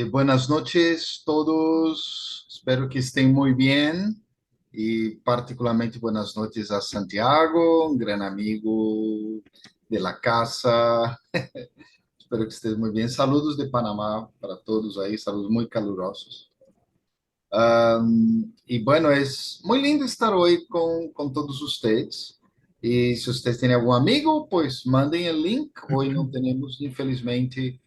Buenas noches todos, espero que estén muy bien y particularmente buenas noches a Santiago, un gran amigo de la casa. Espero que estés muy bien. Saludos de Panamá para todos ahí, saludos muy calurosos. Y bueno, es muy lindo estar hoy con todos ustedes. Y si ustedes tienen algún amigo, pues manden el link. Hoy no tenemos, infelizmente,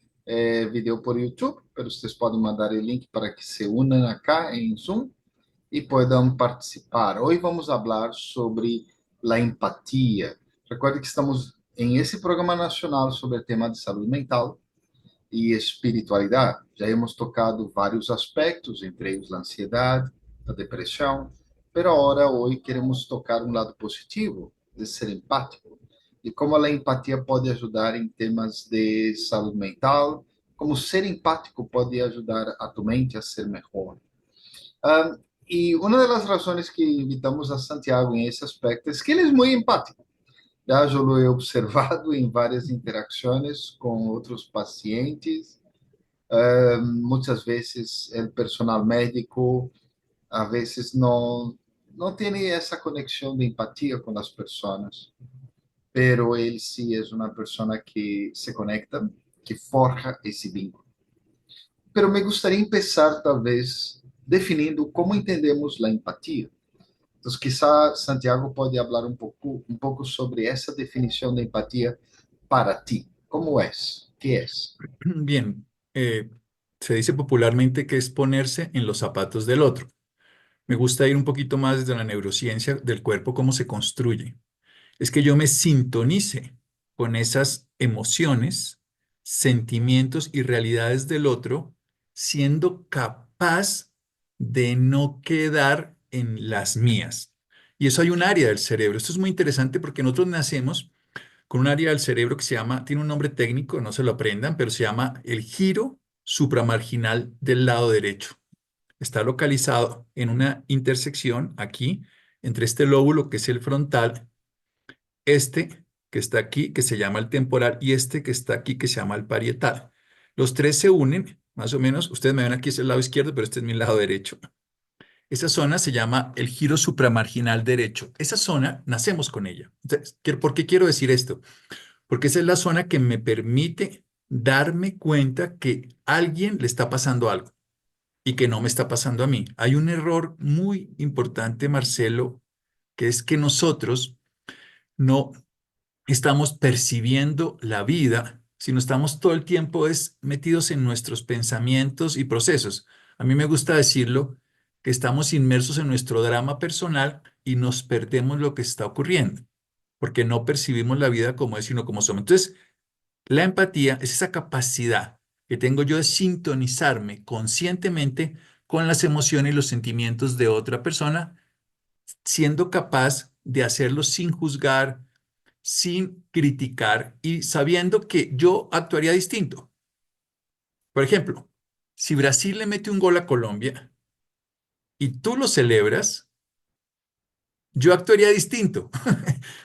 video por YouTube, pero ustedes pueden mandar el link para que se unan acá en Zoom y puedan participar. Hoy vamos a hablar sobre la empatía. Recuerden que estamos en ese programa nacional sobre el tema de salud mental e espiritualidade. Já hemos tocado vários aspectos, entre eles a ansiedade, a depressão, pero agora hoje queremos tocar um lado positivo de ser empático e como a empatia pode ajudar em temas de saúde mental, como ser empático pode ajudar a tu mente a ser melhor. E uma das razões que invitamos a Santiago em esse aspecto é que ele é muito empático. Já eu he observado em várias interações com outros pacientes. Muchas veces el personal médico a veces no tiene esa conexión de empatía con las personas, pero él sí es una persona que se conecta, que forja ese vínculo. Pero me gustaría empezar tal vez definiendo cómo entendemos la empatía. Entonces, quizá Santiago puede hablar un poco sobre esa definición de empatía para ti. ¿Cómo es? ¿Qué es? Bien, se dice popularmente que es ponerse en los zapatos del otro. Me gusta ir un poquito más desde la neurociencia del cuerpo, cómo se construye. Es que yo me sintonice con esas emociones, sentimientos y realidades del otro, siendo capaz de no quedar en las mías. Y eso hay un área del cerebro. Esto es muy interesante porque nosotros nacemos con un área del cerebro que se llama, tiene un nombre técnico, no se lo aprendan, pero se llama el giro supramarginal del lado derecho. Está localizado en una intersección aquí entre este lóbulo que es el frontal, este que está aquí que se llama el temporal y este que está aquí que se llama el parietal. Los tres se unen, más o menos, ustedes me ven aquí es el lado izquierdo, pero este es mi lado derecho. Esa zona se llama el giro supramarginal derecho. Esa zona nacemos con ella. Entonces, ¿por qué quiero decir esto? Porque esa es la zona que me permite darme cuenta que a alguien le está pasando algo y que no me está pasando a mí. Hay un error muy importante, Marcelo, que es que nosotros no estamos percibiendo la vida, sino estamos todo el tiempo metidos en nuestros pensamientos y procesos. A mí me gusta decirlo que estamos inmersos en nuestro drama personal y nos perdemos lo que está ocurriendo, porque no percibimos la vida como es, sino como somos. Entonces, la empatía es esa capacidad que tengo yo de sintonizarme conscientemente con las emociones y los sentimientos de otra persona, siendo capaz de hacerlo sin juzgar, sin criticar y sabiendo que yo actuaría distinto. Por ejemplo, si Brasil le mete un gol a Colombia y tú lo celebras, yo actuaría distinto.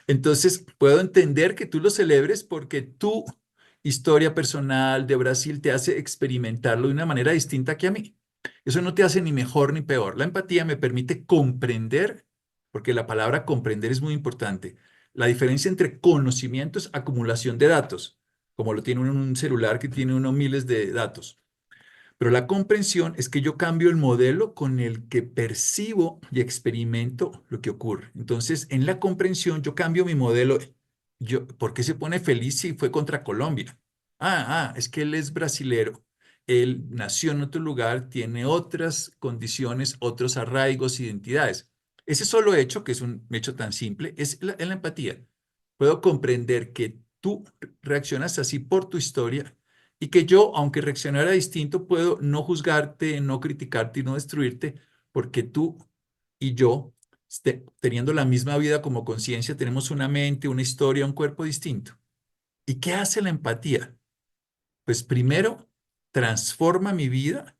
Entonces, puedo entender que tú lo celebres porque tu historia personal de Brasil te hace experimentarlo de una manera distinta que a mí. Eso no te hace ni mejor ni peor. La empatía me permite comprender, porque la palabra comprender es muy importante. La diferencia entre conocimiento es acumulación de datos, como lo tiene uno en un celular que tiene uno miles de datos. Pero la comprensión es que yo cambio el modelo con el que percibo y experimento lo que ocurre. Entonces, en la comprensión yo cambio mi modelo. ¿Por qué se pone feliz si fue contra Colombia? Es que él es brasilero. Él nació en otro lugar, tiene otras condiciones, otros arraigos, identidades. Ese solo hecho, que es un hecho tan simple, es la empatía. Puedo comprender que tú reaccionas así por tu historia y que yo, aunque reaccionara distinto, puedo no juzgarte, no criticarte y no destruirte, porque tú y yo, teniendo la misma vida como conciencia, tenemos una mente, una historia, un cuerpo distinto. ¿Y qué hace la empatía? Pues primero, transforma mi vida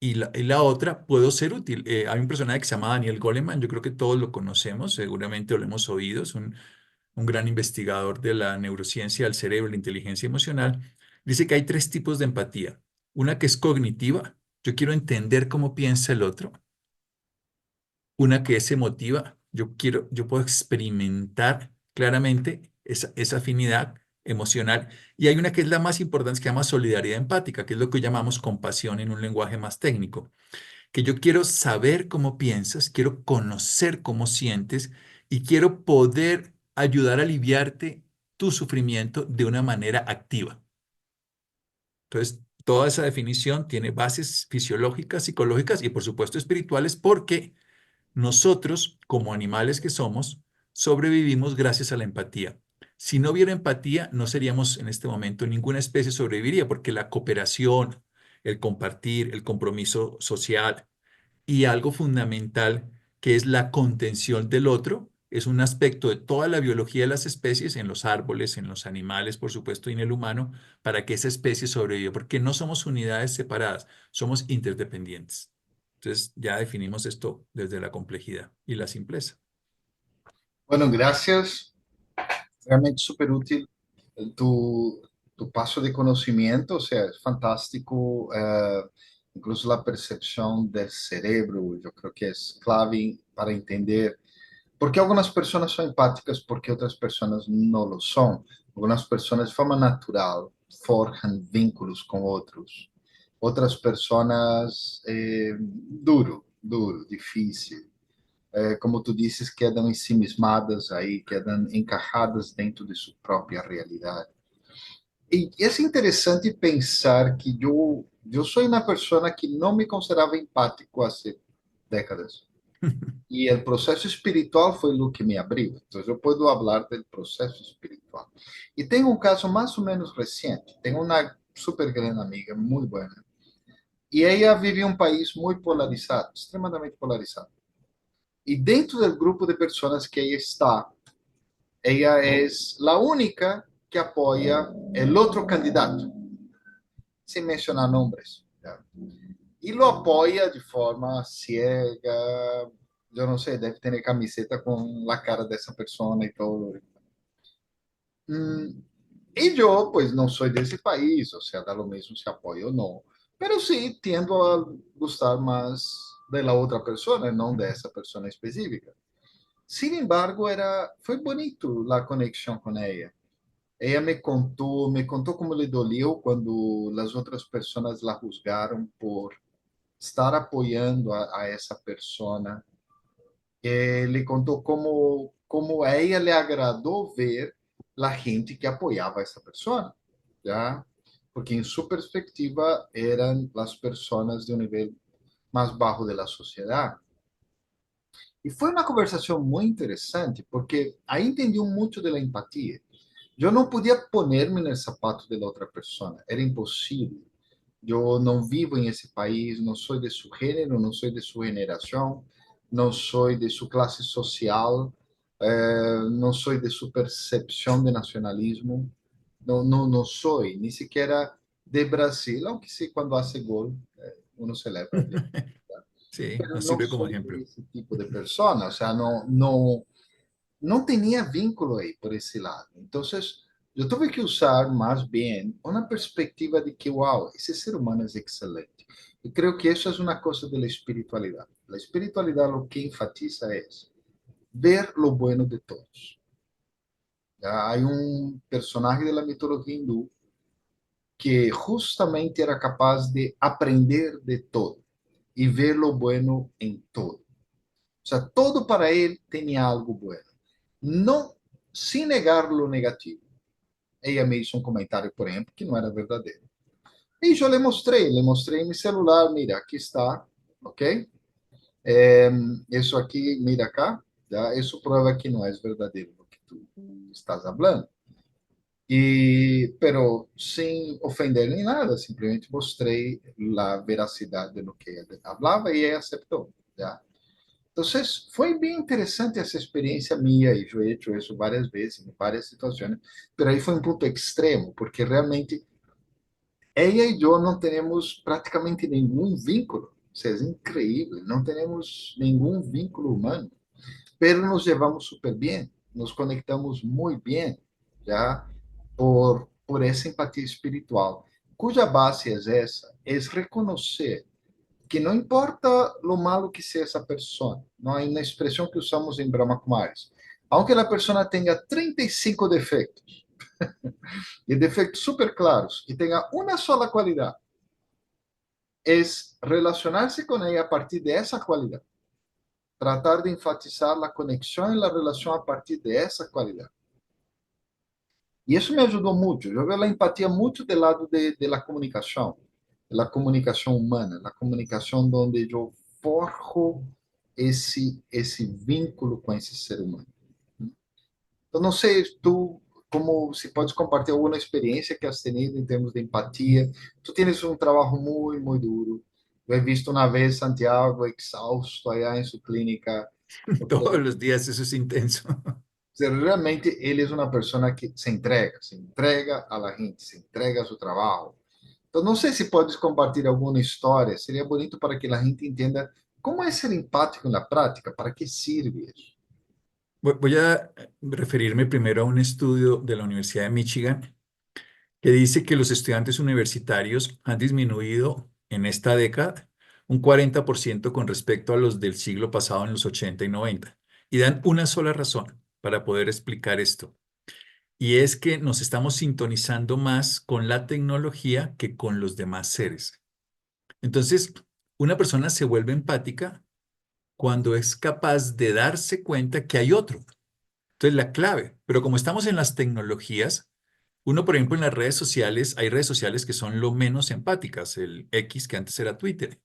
y la otra, puedo ser útil. Hay un personaje que se llama Daniel Goleman, yo creo que todos lo conocemos, seguramente lo hemos oído, es un gran investigador de la neurociencia del cerebro, la inteligencia emocional, dice que hay tres tipos de empatía. Una que es cognitiva, yo quiero entender cómo piensa el otro. Una que es emotiva, yo puedo experimentar claramente esa afinidad emocional. Y hay una que es la más importante, que se llama solidaridad empática, que es lo que llamamos compasión en un lenguaje más técnico, que yo quiero saber cómo piensas, quiero conocer cómo sientes y quiero poder ayudar a aliviarte tu sufrimiento de una manera activa. Entonces, toda esa definición tiene bases fisiológicas, psicológicas y por supuesto espirituales, porque nosotros, como animales que somos, sobrevivimos gracias a la empatía. Si no hubiera empatía, no seríamos en este momento, ninguna especie sobreviviría, porque la cooperación, el compartir, el compromiso social y algo fundamental que es la contención del otro, es un aspecto de toda la biología de las especies, en los árboles, en los animales, por supuesto, y en el humano, para que esa especie sobreviva, porque no somos unidades separadas, somos interdependientes. Entonces ya definimos esto desde la complejidad y la simpleza. Bueno, gracias. Realmente súper útil tu, tu paso de conocimiento, o sea, es fantástico. Incluso la percepción del cerebro, yo creo que es clave para entender por qué algunas personas son empáticas, por qué otras personas no lo son. Algunas personas de forma natural forjan vínculos con otros. Otras personas, duro, difícil. Como tu dizes, quedam ensimismadas aí, quedam encarradas dentro de sua própria realidade. E é interessante pensar que eu sou uma pessoa que não me considerava empático há décadas. E o processo espiritual foi o que me abriu. Então, eu posso falar do processo espiritual. E tenho um caso mais ou menos recente. Tenho uma super grande amiga, muito boa. E ela vive em um país muito polarizado, extremamente polarizado. E dentro do grupo de pessoas que ela está, ella es la única que apoya el otro candidato, sin mencionar nombres. ¿Ya? Y lo apoya de forma ciega. Yo no sé, debe tener camiseta con la cara de esa persona y todo. Y yo, pues, no soy de ese país, o sea, da lo mismo si apoyo o no. Pero sí tiendo a gustar más de la otra persona, no de esa persona específica. Sin embargo, fue bonito la conexión con ella. Ella me contou como lhe doliu quando as outras pessoas la juzgaram por estar apoiando a essa persona. Le contou como a ella le agradou ver a gente que apoiava essa pessoa, já? Porque em sua perspectiva eram as pessoas de um nível mais baixo da sociedade. E foi uma conversação muito interessante, porque aí entendi muito da empatia. Eu não podia poner-me no sapato de outra pessoa, era impossível. Eu não vivo em esse país, não sou de seu gênero, não sou de sua geração, não sou de sua classe social, não sou de sua percepção de nacionalismo, não sou, nem sequer de Brasil, aunque sim, quando hace gol, uno celebra bien, Sí, pero nos não sirve como sou ejemplo. de esse tipo de pessoa, o sea, não tinha vínculo aí por esse lado. Então, eu tive que usar mais bem uma perspectiva de que, uau, esse ser humano é excelente. E creio que isso é uma coisa da espiritualidade. A espiritualidade o que enfatiza é ver lo bueno de todos. Há um personagem da mitologia hindu que justamente era capaz de aprender de todo e ver lo bueno em todo. O sea, todo para ele tinha algo bueno. Não, sem negar lo negativo. Ella me hizo un comentario, por ejemplo, que no era verdadero. Y yo le mostré en mi celular, mira, aquí está, ¿ok? Eso aquí, mira acá, ¿ya? Eso prueba que no es verdadero lo que tú estás hablando. Pero sin ofender ni nada, simplemente mostré la veracidad de lo que ella hablaba y ella aceptó, ¿ya? Entonces, fue bien interesante esa experiencia mía y yo he hecho eso varias veces en varias situaciones, pero ahí fue un punto extremo, porque realmente ella y yo no tenemos prácticamente ningún vínculo. O sea, es increíble, no tenemos ningún vínculo humano, pero nos llevamos súper bien, nos conectamos muy bien, ¿ya? Por esa empatía espiritual. cuya base es esa, es reconocer que no importa lo malo que sea esa persona, no hay una expresión que usamos en Brahma Kumaris, aunque la persona tenga 35 defectos, y defectos súper claros, y tenga una sola cualidad, es relacionarse con ella a partir de esa cualidad, tratar de enfatizar la conexión y la relación a partir de esa cualidad. Y eso me ayudó mucho. Yo veo la empatía mucho del lado de la comunicación humana, la comunicación donde yo forjo ese vínculo con ese ser humano. Então, não sei, tu, como se podes compartilhar alguma experiência que has tenido em termos de empatia. Tu tienes um trabalho muito, muito duro. Eu he visto uma vez Santiago exausto allá em sua clínica. Todos los días eso es intenso. Realmente ele é uma pessoa que se entrega a la gente, se entrega a seu trabalho. Então, não sei se podes compartilhar alguma história. Seria bonito para que a gente entenda como é ser empático na prática, para que sirve isso. Voy a referirme primero a un estudio de la Universidad de Michigan que dice que los estudiantes universitarios han disminuido en esta década un 40% con respecto a los del siglo pasado en los 80 y 90. Y dan una sola razón para poder explicar esto. Y es que nos estamos sintonizando más con la tecnología que con los demás seres. Entonces, una persona se vuelve empática cuando es capaz de darse cuenta que hay otro. Entonces, la clave, pero como estamos en las tecnologías, uno, por ejemplo, en las redes sociales, hay redes sociales que son lo menos empáticas, el X que antes era Twitter,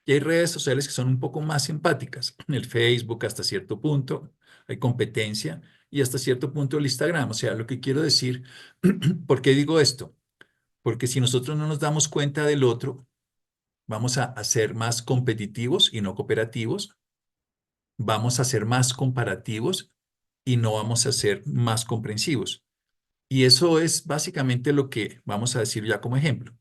y hay redes sociales que son un poco más empáticas, el Facebook hasta cierto punto, hay competencia, y hasta cierto punto el Instagram. O sea, lo que quiero decir, ¿por qué digo esto? Porque si nosotros no nos damos cuenta del otro, vamos a ser más competitivos y no cooperativos, vamos a ser más comparativos y no vamos a ser más comprensivos. Y eso es básicamente lo que vamos a decir ya como ejemplo.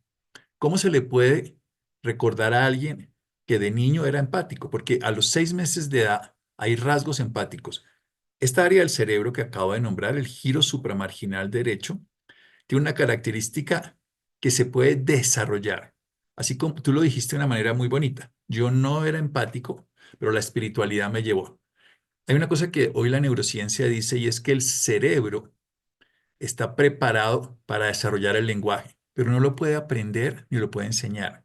¿Cómo se le puede recordar a alguien que de niño era empático? Porque a los 6 meses de edad hay rasgos empáticos. Esta área del cerebro que acabo de nombrar, el giro supramarginal derecho, tiene una característica que se puede desarrollar. Así como tú lo dijiste de una manera muy bonita. Yo no era empático, pero la espiritualidad me llevó. Hay una cosa que hoy la neurociencia dice y es que el cerebro está preparado para desarrollar el lenguaje, pero no lo puede aprender ni lo puede enseñar.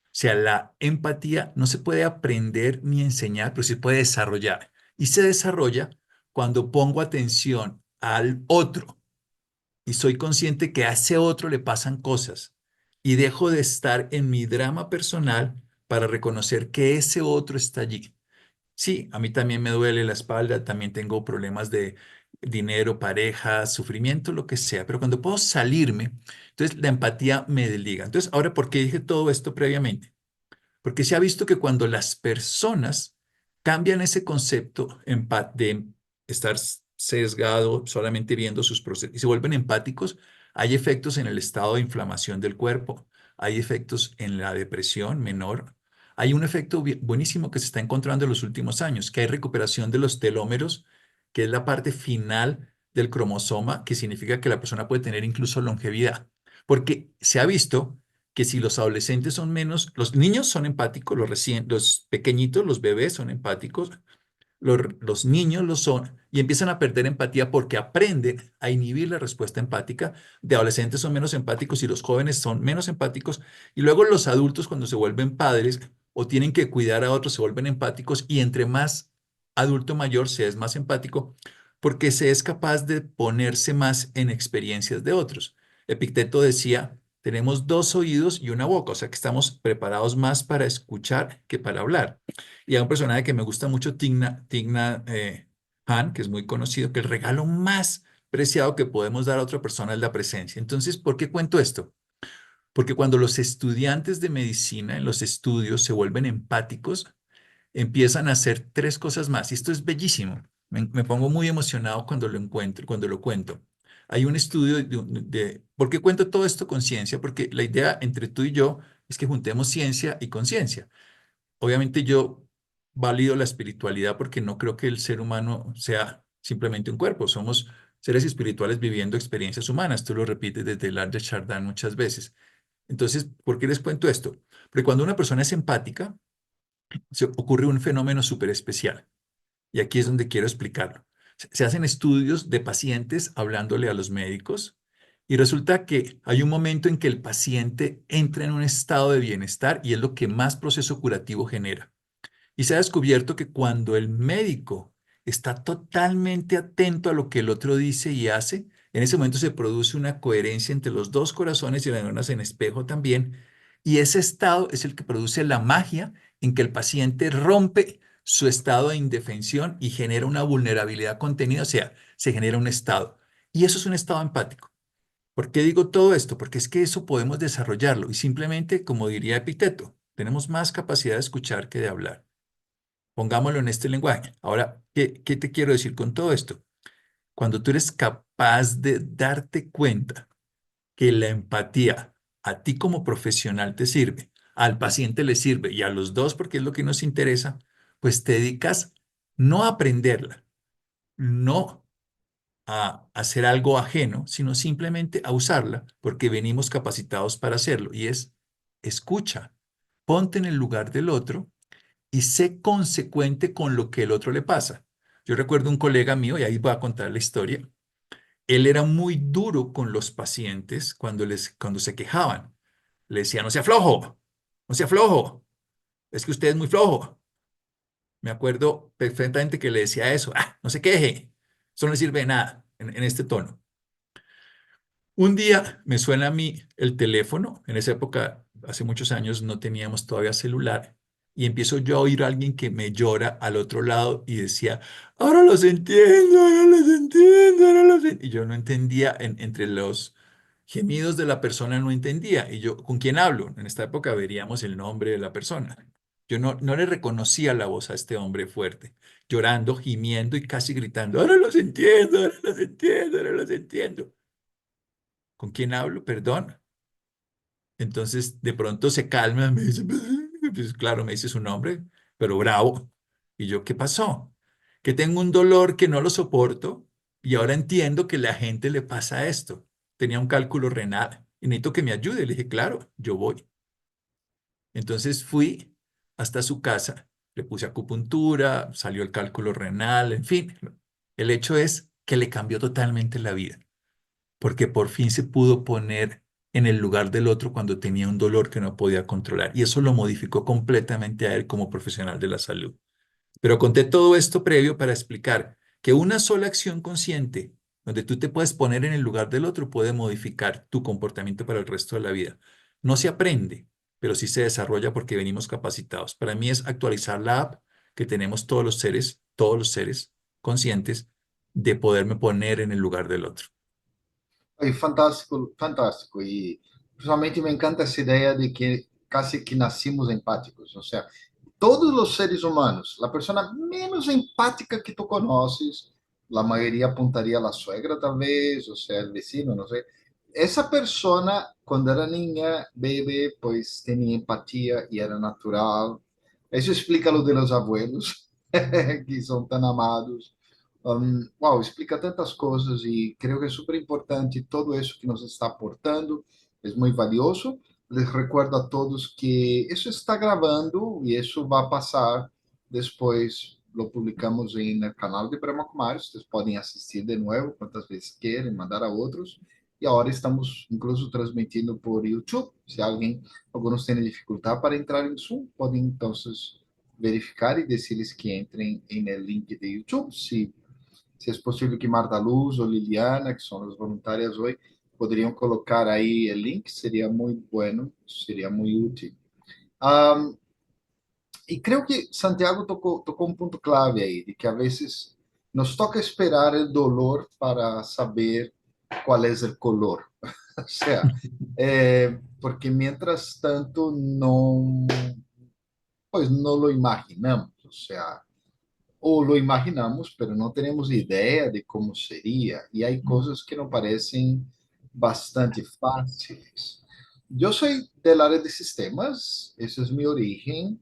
O sea, la empatía no se puede aprender ni enseñar, pero se puede desarrollar. Y se desarrolla cuando pongo atención al otro y soy consciente que a ese otro le pasan cosas y dejo de estar en mi drama personal para reconocer que ese otro está allí. Sí, a mí también me duele la espalda, también tengo problemas de dinero, pareja, sufrimiento, lo que sea, pero cuando puedo salirme, entonces la empatía me desliga. Entonces, ahora, ¿por qué dije todo esto previamente? Porque se ha visto que cuando las personas cambian ese concepto de estar sesgado, solamente viendo sus procesos, y se vuelven empáticos, hay efectos en el estado de inflamación del cuerpo, hay efectos en la depresión menor, hay un efecto buenísimo que se está encontrando en los últimos años, que hay recuperación de los telómeros, que es la parte final del cromosoma, que significa que la persona puede tener incluso longevidad, porque se ha visto que si los adolescentes son menos, los niños son empáticos, los pequeñitos, los bebés son empáticos, los niños lo son y empiezan a perder empatía porque aprenden a inhibir la respuesta empática. De adolescentes son menos empáticos y los jóvenes son menos empáticos. Y luego los adultos cuando se vuelven padres o tienen que cuidar a otros se vuelven empáticos y entre más adulto mayor se es más empático porque se es capaz de ponerse más en experiencias de otros. Epicteto decía, tenemos dos oídos y una boca, o sea que estamos preparados más para escuchar que para hablar. Y hay un personaje que me gusta mucho, Tigna Han, que es muy conocido, que el regalo más preciado que podemos dar a otra persona es la presencia. Entonces, ¿por qué cuento esto? Porque cuando los estudiantes de medicina en los estudios se vuelven empáticos, empiezan a hacer tres cosas más. Y esto es bellísimo. Me pongo muy emocionado cuando lo encuentro, cuando lo cuento. Hay un estudio ¿por qué cuento todo esto con ciencia? Porque la idea entre tú y yo es que juntemos ciencia y conciencia. Obviamente yo valido la espiritualidad porque no creo que el ser humano sea simplemente un cuerpo. Somos seres espirituales viviendo experiencias humanas. Tú lo repites desde el art de Chardin muchas veces. Entonces, ¿por qué les cuento esto? Porque cuando una persona es empática, se ocurre un fenómeno súper especial. Y aquí es donde quiero explicarlo. Se hacen estudios de pacientes hablándole a los médicos y resulta que hay un momento en que el paciente entra en un estado de bienestar y es lo que más proceso curativo genera. Y se ha descubierto que cuando el médico está totalmente atento a lo que el otro dice y hace, en ese momento se produce una coherencia entre los dos corazones y las neuronas en espejo también. Y ese estado es el que produce la magia en que el paciente rompe su estado de indefensión y genera una vulnerabilidad contenida, o sea, se genera un estado. Y eso es un estado empático. ¿Por qué digo todo esto? Porque es que eso podemos desarrollarlo y simplemente, como diría Epicteto, tenemos más capacidad de escuchar que de hablar. Pongámoslo en este lenguaje. Ahora, ¿qué te quiero decir con todo esto? Cuando tú eres capaz de darte cuenta que la empatía a ti como profesional te sirve, al paciente le sirve y a los dos porque es lo que nos interesa, pues te dedicas no a aprenderla, no a hacer algo ajeno, sino simplemente a usarla porque venimos capacitados para hacerlo y es escucha, ponte en el lugar del otro y sé consecuente con lo que el otro le pasa. Yo recuerdo un colega mío, y ahí voy a contar la historia, él era muy duro con los pacientes cuando se quejaban. Le decía, no sea flojo, no sea flojo, es que usted es muy flojo. Me acuerdo perfectamente que le decía eso, no se queje, eso no le sirve de nada en este tono. Un día me suena a mí el teléfono, en esa época, hace muchos años, no teníamos todavía celular, y empiezo yo a oír a alguien que me llora al otro lado y decía, ahora los entiendo, ahora los entiendo, ahora los entiendo. Y yo no entendía, entre los gemidos de la persona no entendía. Y yo, ¿con quién hablo? En esta época veríamos el nombre de la persona. Yo no le reconocía la voz a este hombre fuerte, llorando, gimiendo y casi gritando, ahora los entiendo, ahora los entiendo, ahora los entiendo. ¿Con quién hablo? Perdón. Entonces de pronto se calma, me dice, pues claro, me dice su nombre, pero bravo. Y yo, ¿qué pasó? Que tengo un dolor que no lo soporto y ahora entiendo que la gente le pasa esto. Tenía un cálculo renal y necesito que me ayude. Le dije, claro, yo voy. Entonces fui hasta su casa, le puse acupuntura, salió el cálculo renal, en fin. El hecho es que le cambió totalmente la vida porque por fin se pudo poner en el lugar del otro cuando tenía un dolor que no podía controlar. Y eso lo modificó completamente a él como profesional de la salud. Pero conté todo esto previo para explicar que una sola acción consciente, donde tú te puedes poner en el lugar del otro, puede modificar tu comportamiento para el resto de la vida. No se aprende, pero sí se desarrolla porque venimos capacitados. Para mí es actualizar la app que tenemos todos los seres conscientes, de poderme poner en el lugar del otro. Aí, fantástico, fantástico. E principalmente me encanta essa ideia de que casi que nascimos empáticos. Ou seja, todos os seres humanos, a pessoa menos empática que tu conheces, a maioria apontaria a la suegra, talvez, ou seja, el vecino, não sei. Essa persona, quando era niña, bebê, pois tinha empatia e era natural. Isso explica lo de los abuelos, que são tão amados. Uau, explica tantas coisas e creio que é super importante todo isso que nos está aportando, é muito valioso. Les recuerdo a todos que isso está gravando e isso vai passar depois. Lo publicamos no canal de Brahma Kumaris. Vocês podem assistir de novo quantas vezes querem, mandar a outros. E agora estamos incluso transmitindo por YouTube. Se alguém, alguns têm dificuldade para entrar em Zoom, podem então verificar e dizer-lhes que entrem no link de YouTube. Se é possível que Marta Luz ou Liliana, que são as voluntárias hoje, poderiam colocar aí o link, seria muito bueno, seria muito útil. Um, e creio que Santiago tocou um ponto clave aí, de que a vezes nos toca esperar o dolor para saber qual é o color. O sea, porque mientras tanto não, pues no lo imaginamos, o sea, ou lo imaginamos, pero não temos ideia de como seria, e há coisas que não parecem bastante fáceis. Eu sou da área de sistemas, essa é minha origem.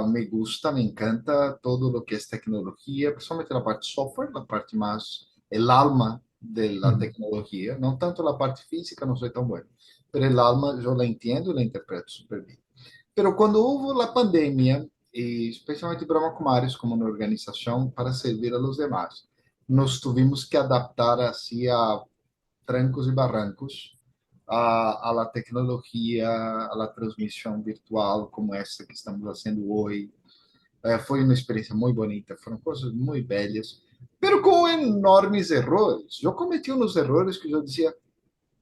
Me gusta, me encanta todo lo que es tecnología, principalmente la parte software, la parte más, el alma de la Mm. tecnología, no tanto la parte física, no soy tan bueno, pero el alma yo la entiendo y la interpreto súper bien. Pero cuando hubo la pandemia, y especialmente Brahma Kumaris como una organización para servir a los demás, nos tuvimos que adaptar así a trancos y barrancos a la tecnología, a la transmisión virtual como esta que estamos haciendo hoy. Foi uma experiência muito bonita, foram coisas muito belas, pero com enormes erros. Eu cometi uns erros que eu dizia,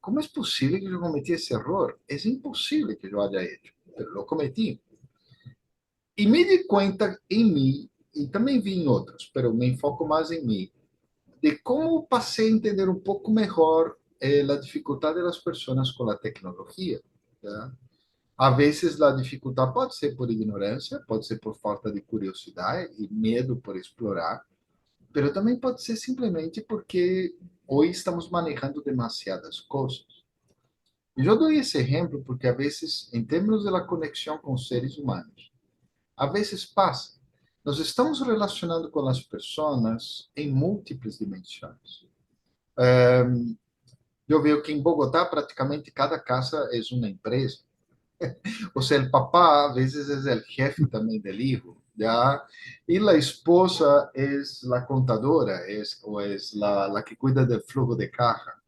como é possível que eu cometi esse erro? É impossível que eu haya hecho, pero eu cometi. E me di conta em mim, e também vi em outros, pero me enfoco mais em mim, de como passei a entender um pouco melhor a dificuldade das pessoas com a tecnologia. Tá? A vezes a dificuldade pode ser por ignorância, pode ser por falta de curiosidade e medo por explorar, mas também pode ser simplesmente porque hoje estamos manejando demasiadas coisas. E eu dou esse exemplo porque a vezes, em termos da conexão com os seres humanos, a vezes passa. Nós estamos relacionando com as pessoas em múltiplas dimensões. Eu vejo que em Bogotá praticamente cada casa é uma empresa. O sea, el papá a veces es el jefe también del hijo, ¿ya? Y la esposa es la contadora, o es la que cuida del flujo de caja.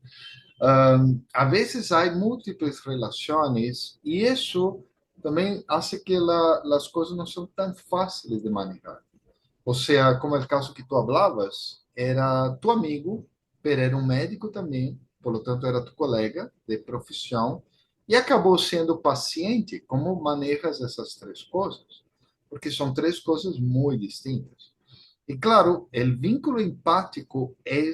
A veces hay múltiples relaciones y eso también hace que las cosas no son tan fáciles de manejar. O sea, como el caso que tú hablabas, era tu amigo, pero era un médico también, por lo tanto era tu colega de profissão, e acabou sendo paciente. Como manejas essas três coisas? Porque são três coisas muito distintas. E claro, o vínculo empático é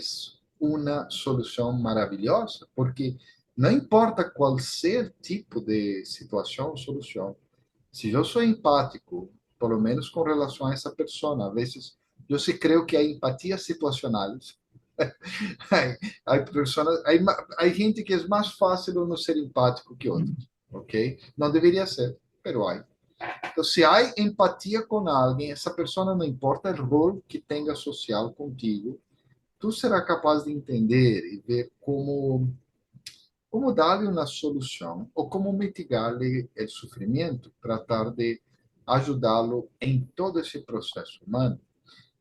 uma solução maravilhosa, porque não importa qual ser tipo de situação ou solução, se eu sou empático, por lo menos com relação a essa pessoa, a vezes eu se creio que há empatias situacionais. Há pessoas, há gente que é mais fácil não ser empático que outros, ok? Não deveria ser, pero há. Então, se há empatia com alguém, essa pessoa não importa o rol que tenha social contigo, tu será capaz de entender e ver como dar-lhe uma solução ou como mitigar-lhe o sofrimento, tratar de ajudá-lo em todo esse processo humano.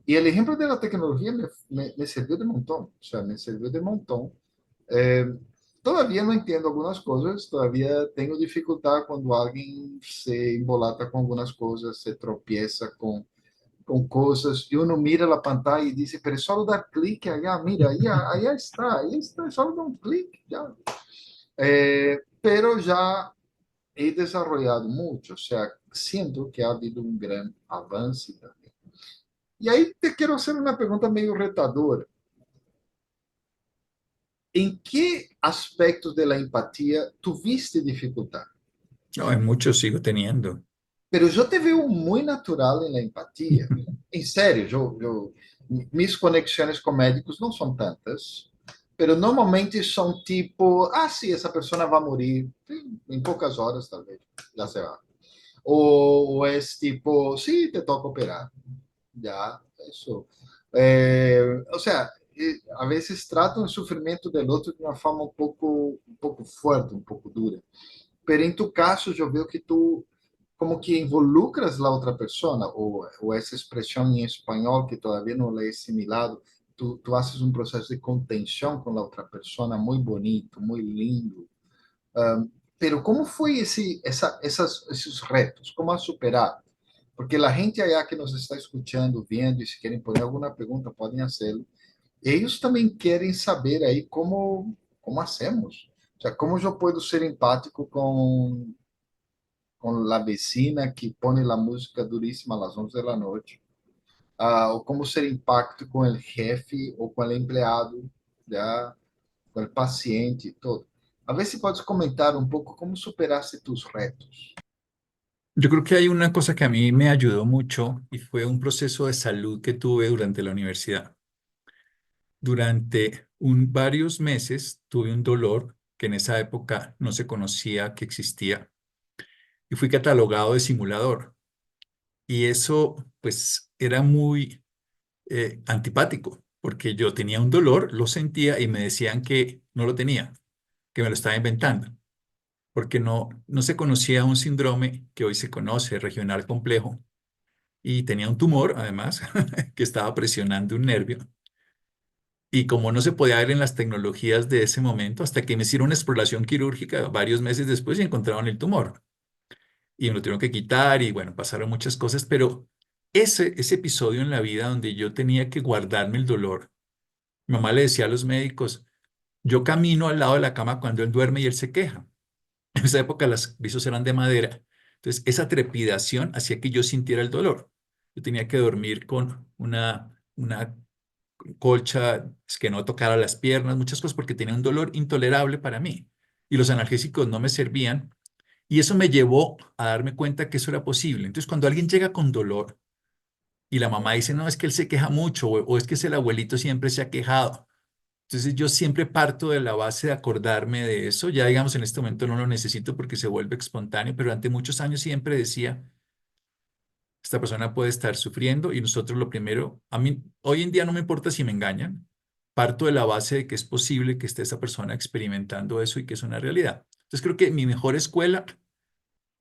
E o exemplo da tecnologia me serviu de montão, o sea, me serviu de montão. Todavía não entendo algumas coisas, todavía tenho dificuldade quando alguém se embolata com algumas coisas, se tropeça com coisas, e uno mira a pantalla e diz, pero é só dar clique allá, mira, aí está, é só dar um clique, já. Pero já he desarrollado muito, o sea, siento que ha habido um grande avance também. E aí te quero fazer uma pergunta meio retadora. ¿En qué aspectos de la empatía tuviste dificultad? No, en muchos sigo teniendo. Pero yo te veo muy natural en la empatía. En serio, mis conexiones con médicos no son tantas, pero normalmente son tipo, ah, sí, esa persona va a morir en pocas horas, tal vez, ya se va. O es tipo, sí, te toca operar. Ya, eso. O sea, a veces tratam o sofrimento do outro de uma forma um pouco forte, um pouco dura. Pero em tu caso, eu vejo que tu como que involucras a outra pessoa, ou essa expressão em espanhol que todavía não é assimilado, tu haces um processo de contenção com a outra pessoa muito bonito, muito lindo. Pero como foi esses retos? Como has superado? Porque a gente allá que nos está escutando, vendo, e se querem pôr alguma pergunta, podem fazê-lo. Eles também querem saber aí como hacemos. O sea, como eu posso ser empático com a vecina que põe a música duríssima às 11 da noite, ou como ser empático com o jefe ou com o empleado, já, com o paciente, todo. A ver se podes comentar um pouco como superaste tus retos. Yo creo que hay una cosa que a mí me ayudó mucho y fue un proceso de salud que tuve durante la universidad. Durante varios meses tuve un dolor que en esa época no se conocía que existía y fui catalogado de simulador. Y eso pues era muy antipático porque yo tenía un dolor, lo sentía y me decían que no lo tenía, que me lo estaba inventando. porque no se conocía un síndrome que hoy se conoce, regional complejo, y tenía un tumor, además, que estaba presionando un nervio. Y como no se podía ver en las tecnologías de ese momento, hasta que me hicieron una exploración quirúrgica varios meses después y encontraron el tumor. Y me lo tuvieron que quitar y bueno, pasaron muchas cosas, pero ese episodio en la vida donde yo tenía que guardarme el dolor, mi mamá le decía a los médicos, yo camino al lado de la cama cuando él duerme y él se queja. En esa época las pisos eran de madera. Entonces, esa trepidación hacía que yo sintiera el dolor. Yo tenía que dormir con una colcha que no tocara las piernas, muchas cosas, porque tenía un dolor intolerable para mí. Y los analgésicos no me servían. Y eso me llevó a darme cuenta que eso era posible. Entonces, cuando alguien llega con dolor y la mamá dice, no, es que él se queja mucho o es que es el abuelito siempre se ha quejado. Entonces yo siempre parto de la base de acordarme de eso. Ya digamos en este momento no lo necesito porque se vuelve espontáneo, pero durante muchos años siempre decía, esta persona puede estar sufriendo y nosotros lo primero, a mí hoy en día no me importa si me engañan, parto de la base de que es posible que esté esa persona experimentando eso y que es una realidad. Entonces creo que mi mejor escuela,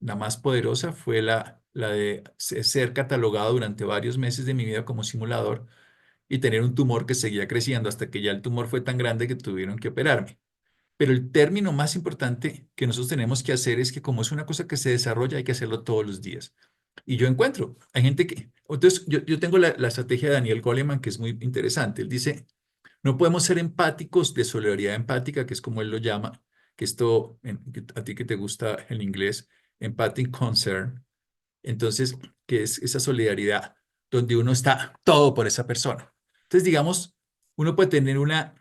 la más poderosa, fue la de ser catalogado durante varios meses de mi vida como simulador y tener un tumor que seguía creciendo hasta que ya el tumor fue tan grande que tuvieron que operarme. Pero el término más importante que nosotros tenemos que hacer es que como es una cosa que se desarrolla, hay que hacerlo todos los días. Y yo encuentro, hay gente que, entonces yo tengo la estrategia de Daniel Goleman que es muy interesante. Él dice, no podemos ser empáticos de solidaridad empática, que es como él lo llama, que esto, a ti que te gusta el inglés, empathic concern, entonces, que es esa solidaridad donde uno está todo por esa persona. Entonces, digamos, uno puede tener una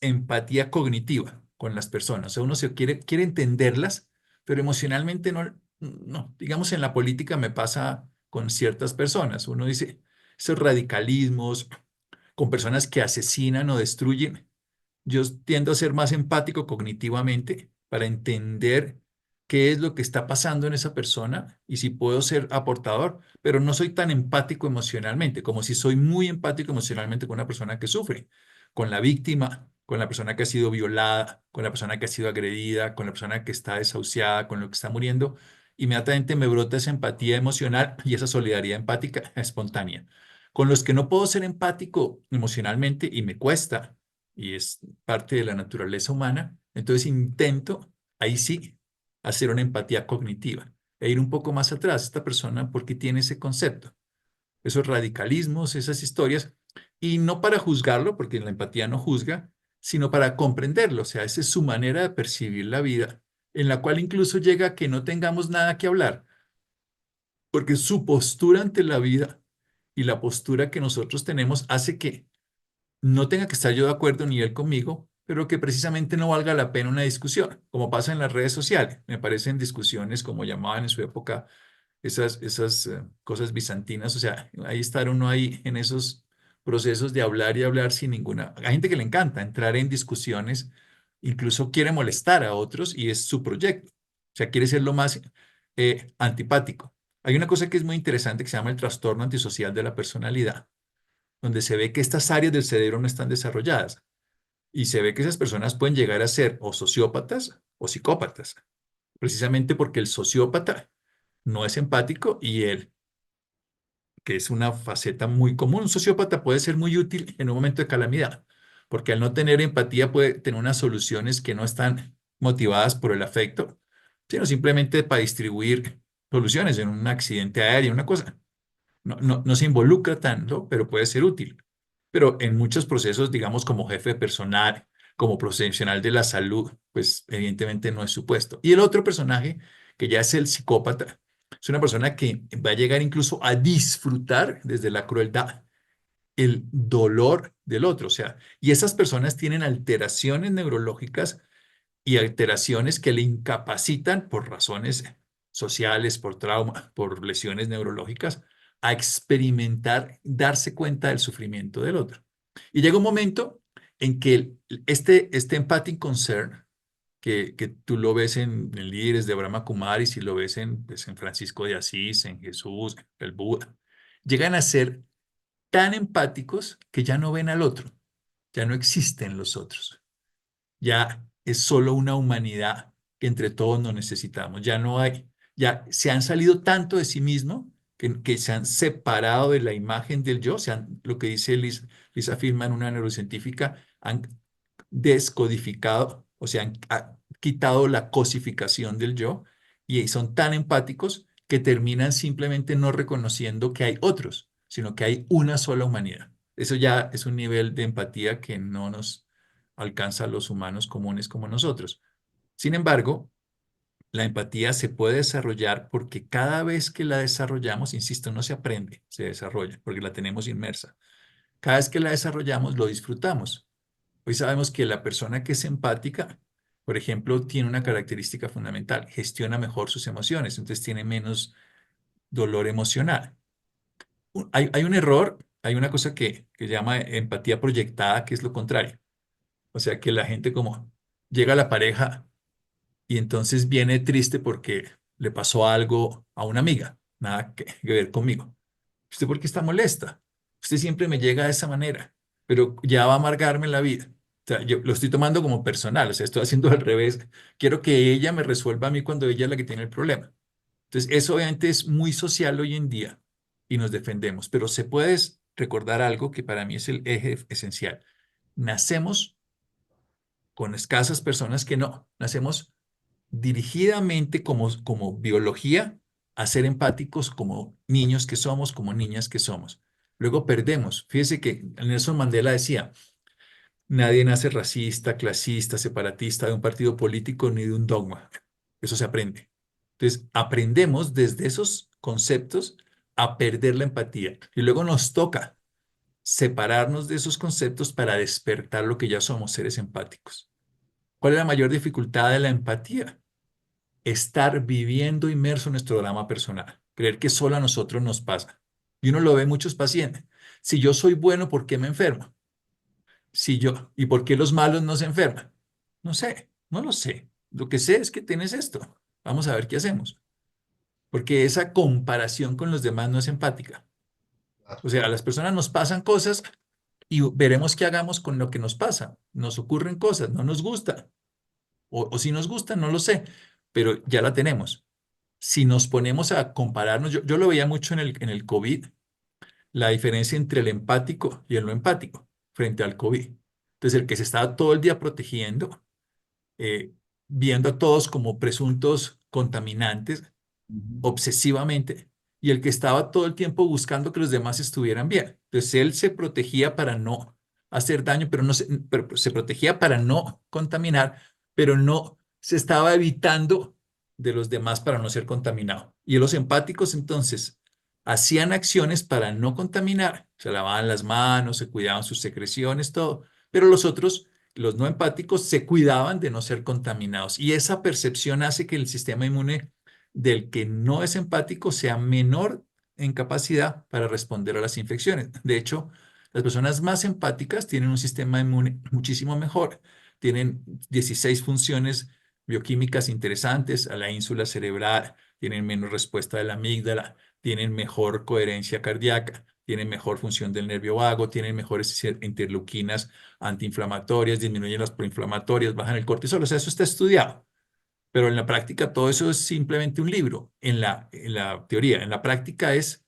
empatía cognitiva con las personas. O sea, uno quiere entenderlas, pero emocionalmente no. Digamos, en la política me pasa con ciertas personas. Uno dice, esos radicalismos, con personas que asesinan o destruyen, yo tiendo a ser más empático cognitivamente para entender qué es lo que está pasando en esa persona y si puedo ser aportador, pero no soy tan empático emocionalmente, como si soy muy empático emocionalmente con una persona que sufre, con la víctima, con la persona que ha sido violada, con la persona que ha sido agredida, con la persona que está desahuciada, con lo que está muriendo. Inmediatamente me brota esa empatía emocional y esa solidaridad empática espontánea. Con los que no puedo ser empático emocionalmente y me cuesta, y es parte de la naturaleza humana, entonces intento, ahí sí, hacer una empatía cognitiva e ir un poco más atrás. Esta persona, ¿por qué tiene ese concepto? Esos radicalismos, esas historias, y no para juzgarlo, porque la empatía no juzga, sino para comprenderlo. O sea, esa es su manera de percibir la vida, en la cual incluso llega a que no tengamos nada que hablar, porque su postura ante la vida y la postura que nosotros tenemos hace que no tenga que estar yo de acuerdo ni él conmigo, pero que precisamente no valga la pena una discusión, como pasa en las redes sociales. Me parecen discusiones como llamaban en su época esas cosas bizantinas, o sea, ahí estar uno ahí en esos procesos de hablar y hablar sin ninguna. Hay gente que le encanta entrar en discusiones, incluso quiere molestar a otros y es su proyecto, o sea, quiere ser lo más antipático. Hay una cosa que es muy interesante que se llama el trastorno antisocial de la personalidad, donde se ve que estas áreas del cerebro no están desarrolladas y se ve que esas personas pueden llegar a ser o sociópatas o psicópatas, precisamente porque el sociópata no es empático y él, que es una faceta muy común, un sociópata puede ser muy útil en un momento de calamidad, porque al no tener empatía puede tener unas soluciones que no están motivadas por el afecto, sino simplemente para distribuir soluciones en un accidente aéreo, una cosa. No se involucra tanto, pero puede ser útil. Pero en muchos procesos, digamos, como jefe personal, como profesional de la salud, pues evidentemente no es su puesto. Y el otro personaje, que ya es el psicópata, es una persona que va a llegar incluso a disfrutar desde la crueldad el dolor del otro. O sea, y esas personas tienen alteraciones neurológicas y alteraciones que le incapacitan por razones sociales, por trauma, por lesiones neurológicas, a experimentar, darse cuenta del sufrimiento del otro. Y llega un momento en que este empathic concern, que tú lo ves en líderes de Brahma Kumaris y lo ves pues, en Francisco de Asís, en Jesús, el Buda, llegan a ser tan empáticos que ya no ven al otro, ya no existen los otros, ya es solo una humanidad que entre todos nos necesitamos. Ya no hay, ya se han salido tanto de sí mismos que se han separado de la imagen del yo, lo que dice Lisa Feldman, una neurocientífica, han descodificado, o sea, han quitado la cosificación del yo y son tan empáticos que terminan simplemente no reconociendo que hay otros, sino que hay una sola humanidad. Eso ya es un nivel de empatía que no nos alcanza a los humanos comunes como nosotros. Sin embargo, la empatía se puede desarrollar porque cada vez que la desarrollamos, insisto, no se aprende, se desarrolla, porque la tenemos inmersa. Cada vez que la desarrollamos, lo disfrutamos. Hoy sabemos que la persona que es empática, por ejemplo, tiene una característica fundamental, gestiona mejor sus emociones, entonces tiene menos dolor emocional. Hay un error, hay una cosa que llama empatía proyectada, que es lo contrario. O sea, que la gente como llega a la pareja y entonces viene triste porque le pasó algo a una amiga, nada que ver conmigo. ¿Usted por qué está molesta? Usted siempre me llega de esa manera, pero ya va a amargarme la vida. O sea, yo lo estoy tomando como personal, o sea, estoy haciendo al revés. Quiero que ella me resuelva a mí cuando ella es la que tiene el problema. Entonces, eso obviamente es muy social hoy en día y nos defendemos, pero se puede recordar algo que para mí es el eje esencial. Nacemos con escasas personas que no, nacemos dirigidamente como biología a ser empáticos como niños que somos, como niñas que somos. Luego perdemos. Fíjese que Nelson Mandela decía, nadie nace racista, clasista, separatista de un partido político ni de un dogma. Eso se aprende. Entonces, aprendemos desde esos conceptos a perder la empatía. Y luego nos toca separarnos de esos conceptos para despertar lo que ya somos, seres empáticos. ¿Cuál es la mayor dificultad de la empatía? Estar viviendo inmerso en nuestro drama personal, creer que solo a nosotros nos pasa. Y uno lo ve en muchos pacientes. Si yo soy bueno, ¿por qué me enfermo? Si yo, ¿y por qué los malos no se enferman? No sé, no lo sé. Lo que sé es que tienes esto. Vamos a ver qué hacemos. Porque esa comparación con los demás no es empática. O sea, a las personas nos pasan cosas y veremos qué hagamos con lo que nos pasa. Nos ocurren cosas, no nos gusta. O si nos gusta, no lo sé, pero ya la tenemos. Si nos ponemos a compararnos, yo lo veía mucho en el COVID, la diferencia entre el empático y el no empático frente al COVID. Entonces, el que se estaba todo el día protegiendo, eh, viendo a todos como presuntos contaminantes, Ujú. obsesivamente, y el que estaba todo el tiempo buscando que los demás estuvieran bien. Entonces, él se protegía para no hacer daño, pero se protegía para no contaminar, pero no se estaba evitando de los demás para no ser contaminado. Y los empáticos entonces hacían acciones para no contaminar, se lavaban las manos, se cuidaban sus secreciones, todo, pero los otros, los no empáticos, se cuidaban de no ser contaminados. Y esa percepción hace que el sistema inmune del que no es empático sea menor en capacidad para responder a las infecciones. De hecho, las personas más empáticas tienen un sistema inmune muchísimo mejor. Tienen 16 funciones bioquímicas interesantes a la ínsula cerebral, tienen menos respuesta de la amígdala, tienen mejor coherencia cardíaca, tienen mejor función del nervio vago, tienen mejores interleuquinas antiinflamatorias, disminuyen las proinflamatorias, bajan el cortisol. O sea, eso está estudiado. Pero en la práctica todo eso es simplemente un libro, en la teoría. En la práctica es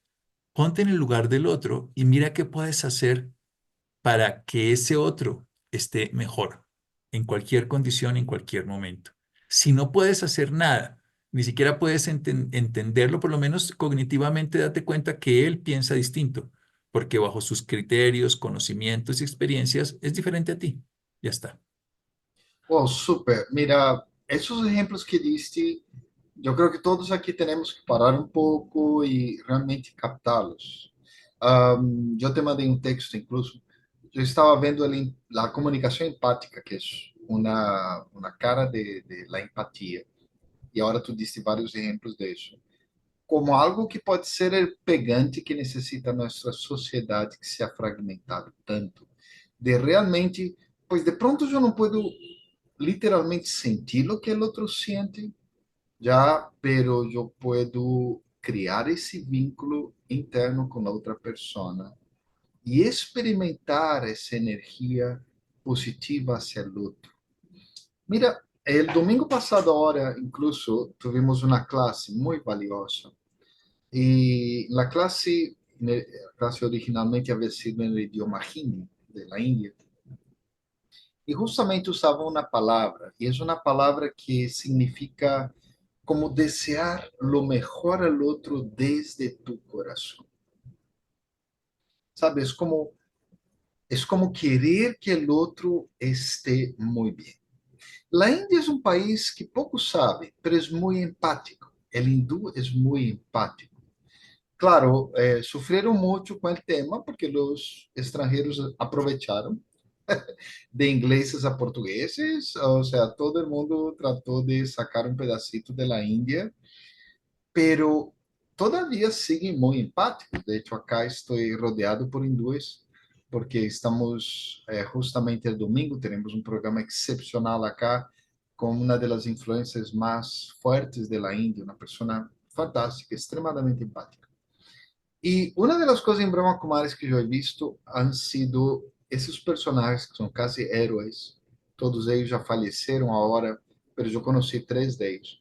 ponte en el lugar del otro y mira qué puedes hacer para que ese otro esté mejor en cualquier condición, en cualquier momento. Si no puedes hacer nada, ni siquiera puedes entenderlo, por lo menos cognitivamente date cuenta que él piensa distinto, porque bajo sus criterios, conocimientos y experiencias es diferente a ti. Ya está. Oh, súper. Mira, esos ejemplos que diste, yo creo que todos aquí tenemos que parar un poco y realmente captarlos. Yo te mandé un texto incluso. Yo estaba viendo la comunicación empática, que es una cara de la empatía. Y ahora tú diste varios ejemplos de eso. Como algo que pode ser el pegante que necessita nossa sociedade que se ha fragmentado tanto, de realmente, pois de pronto eu não puedo literalmente sentir o que o outro sente, já, pero eu puedo criar esse vínculo interno com a outra persona e experimentar essa energia positiva hacia o outro. Mira, El domingo passado, ahora, incluso, tuvimos uma classe muito valiosa. E na classe, a classe originalmente havia sido no idioma hindi, da Índia. E justamente usavam uma palavra, e é uma palavra que significa como desear lo mejor al otro desde tu corazón. ¿Sabes? Es como querer que el otro esté muy bien. La India es un país que poco sabe, pero es muy empático. El hindú es muy empático. Claro, sufrieron mucho con el tema porque los extranjeros aprovecharon de ingleses a portugueses, o sea, todo el mundo trató de sacar un pedacito de la India, pero todavía siguen muy empáticos. De hecho, acá estoy rodeado por hindúes, porque estamos justamente el domingo, tenemos un programa excepcional acá con una de las influencias más fuertes de la India, una persona fantástica, extremadamente empática. Y una de las cosas en Brahma Kumaris que yo he visto han sido esos personajes que son casi héroes. Todos ellos ya fallecieron ahora, pero yo conocí tres de ellos.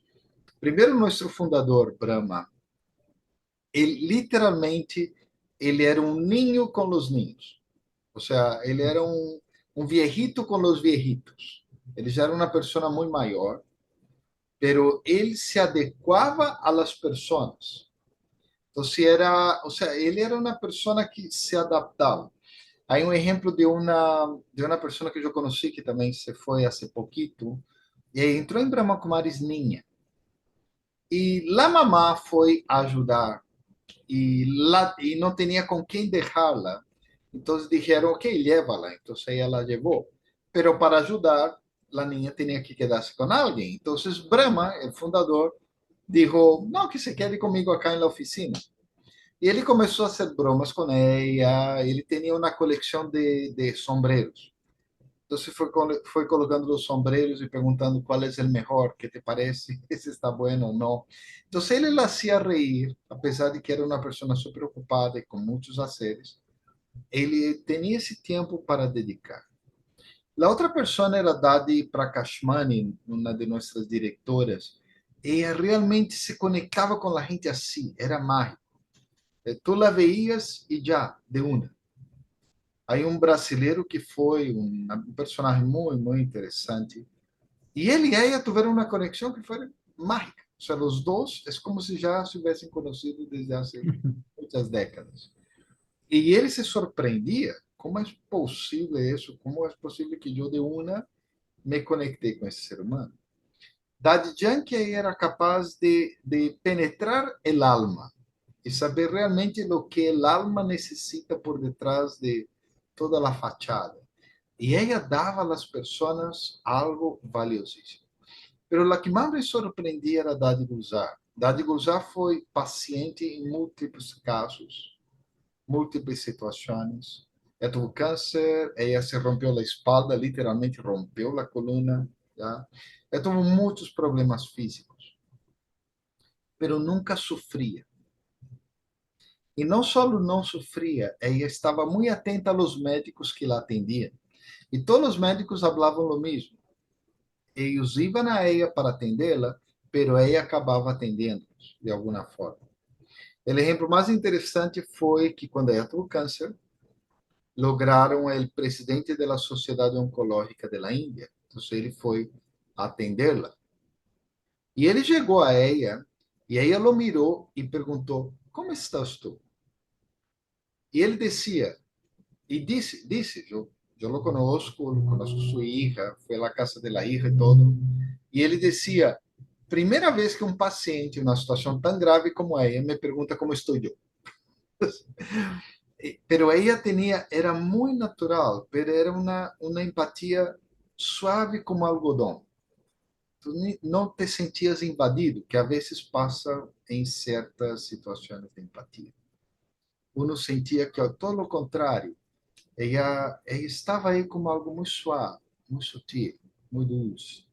Primeiro, nosso fundador, Brahma, ele literalmente ele era um ninho com os ninhos. Ou seja, ele era um viejito com os viejitos. Ele já era uma pessoa muito maior, pero ele se adequava a las pessoas. Então, se era, ou seja, ele era uma pessoa que se adaptava. Aí um exemplo de uma pessoa que eu conheci que também se foi há pouquito e entrou em Brahma Kumaris Ninha. E la mamá foi ajudar e não tinha com quem deixá-la. Então dijeron, ok, llévala. Entonces ella la llevó. Pero para ayudar, la niña tenía que quedarse con alguien. Entonces Brahma, el fundador, dijo, no, que se quede conmigo acá en la oficina. Y él comenzó a hacer bromas con ella. Él tenía una colección de sombreros. Entonces fue colocando los sombreros y preguntando cuál es el mejor, qué te parece, si está bueno o no. Entonces él la hacía reír, a pesar de que era una persona súper ocupada y con muchos haceres. Ele tinha esse tempo para dedicar. A outra pessoa era Dadi Prakashmani, uma de nossas diretoras. Ela realmente se conectava com a gente assim, era mágico. Tu la veías e já, de uma. Aí um brasileiro que foi um personagem muito interessante. E ele e ela tiveram uma conexão que foi mágica. Ou seja, os dois é como se já se tivessem conhecido desde há muitas décadas. E ele se surpreendia, como é possível isso? Como é possível que eu de uma me conectei com esse ser humano? Daddy Yankee era capaz de penetrar el alma e saber realmente o que el alma necessita por detrás de toda a fachada. E ela dava às pessoas algo valiosíssimo. Pero a que mais me surpreendia era Daddy Gulzar. Daddy Gulzar foi paciente em múltiplos casos, múltiples situações. Ela tuvo câncer, ela se rompeu a espalda, literalmente rompeu a coluna. ¿Ya? Ela tuvo muitos problemas físicos, pero nunca sofria. E não só não sofria, ela estava muito atenta aos médicos que la atendiam. E todos os médicos falavam o mesmo. Eles iam a ela para atendê-la, pero ela acabava atendendo-os de alguma forma. O exemplo mais interessante foi que quando ela teve câncer, lograram o presidente da Sociedade Oncológica da Índia. Então, ele foi atendê-la. E ele chegou a ela, e ela o mirou e perguntou, como estás tu? E ele dizia, e disse eu lo conozco sua hija, foi à casa da hija e todo. E ele dizia, primeira vez que um paciente em uma situação tão grave como ela me pergunta como estou eu. Pero ella tenía, era muy natural, pero era una empatía suave como algodón. Tú no te sentías invadido, que a veces pasa en ciertas situaciones de empatía. Uno sentía que, todo lo contrario, ella estava aí como algo muito suave, muito sutil, muito dulce.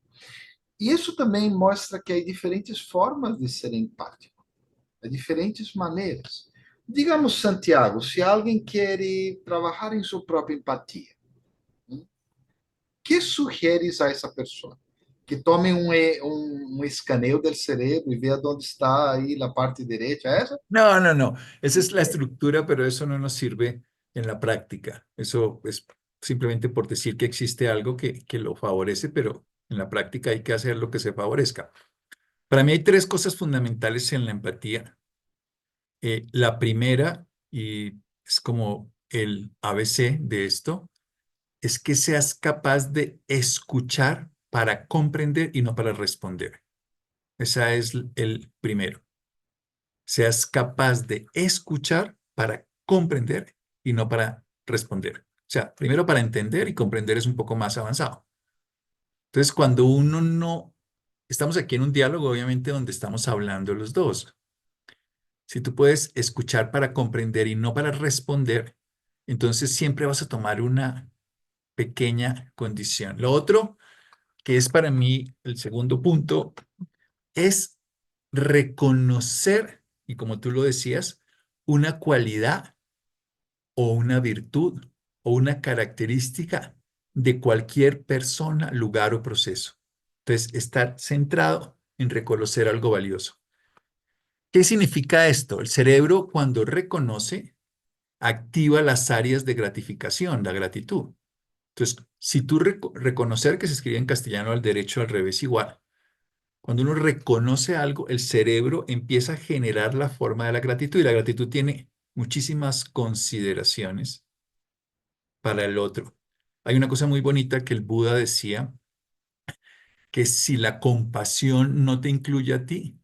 E isso também mostra que há diferentes formas de ser empático, há diferentes maneiras. Digamos, Santiago, se alguém quer trabalhar em sua própria empatia, que sugieres a essa pessoa? que tome um escaneio do cérebro e veja onde está aí a parte direita, é essa? No, no, no. Esa es la estructura, pero eso no nos sirve en la práctica. Eso es simplemente por decir que existe algo que lo favorece, pero en la práctica hay que hacer lo que se favorezca. Para mí hay tres cosas fundamentales en la empatía. La primera, y es como el ABC de esto, es que seas capaz de escuchar para comprender y no para responder. Ese es el primero. Seas capaz de escuchar para comprender y no para responder. O sea, primero para entender y comprender es un poco más avanzado. Entonces, cuando uno no, estamos aquí en un diálogo, obviamente, donde estamos hablando los dos. Si tú puedes escuchar para comprender y no para responder, entonces siempre vas a tomar una pequeña condición. Lo otro, que es para mí el segundo punto, es reconocer, y como tú lo decías, una cualidad o una virtud o una característica de cualquier persona, lugar o proceso. Entonces, estar centrado en reconocer algo valioso. ¿Qué significa esto? El cerebro, cuando reconoce, activa las áreas de gratificación, la gratitud. Entonces, si tú reconocer, que se escribe en castellano al derecho, al revés igual, cuando uno reconoce algo, el cerebro empieza a generar la forma de la gratitud y la gratitud tiene muchísimas consideraciones para el otro. Hay una cosa muy bonita que el Buda decía, que si la compasión no te incluye a ti,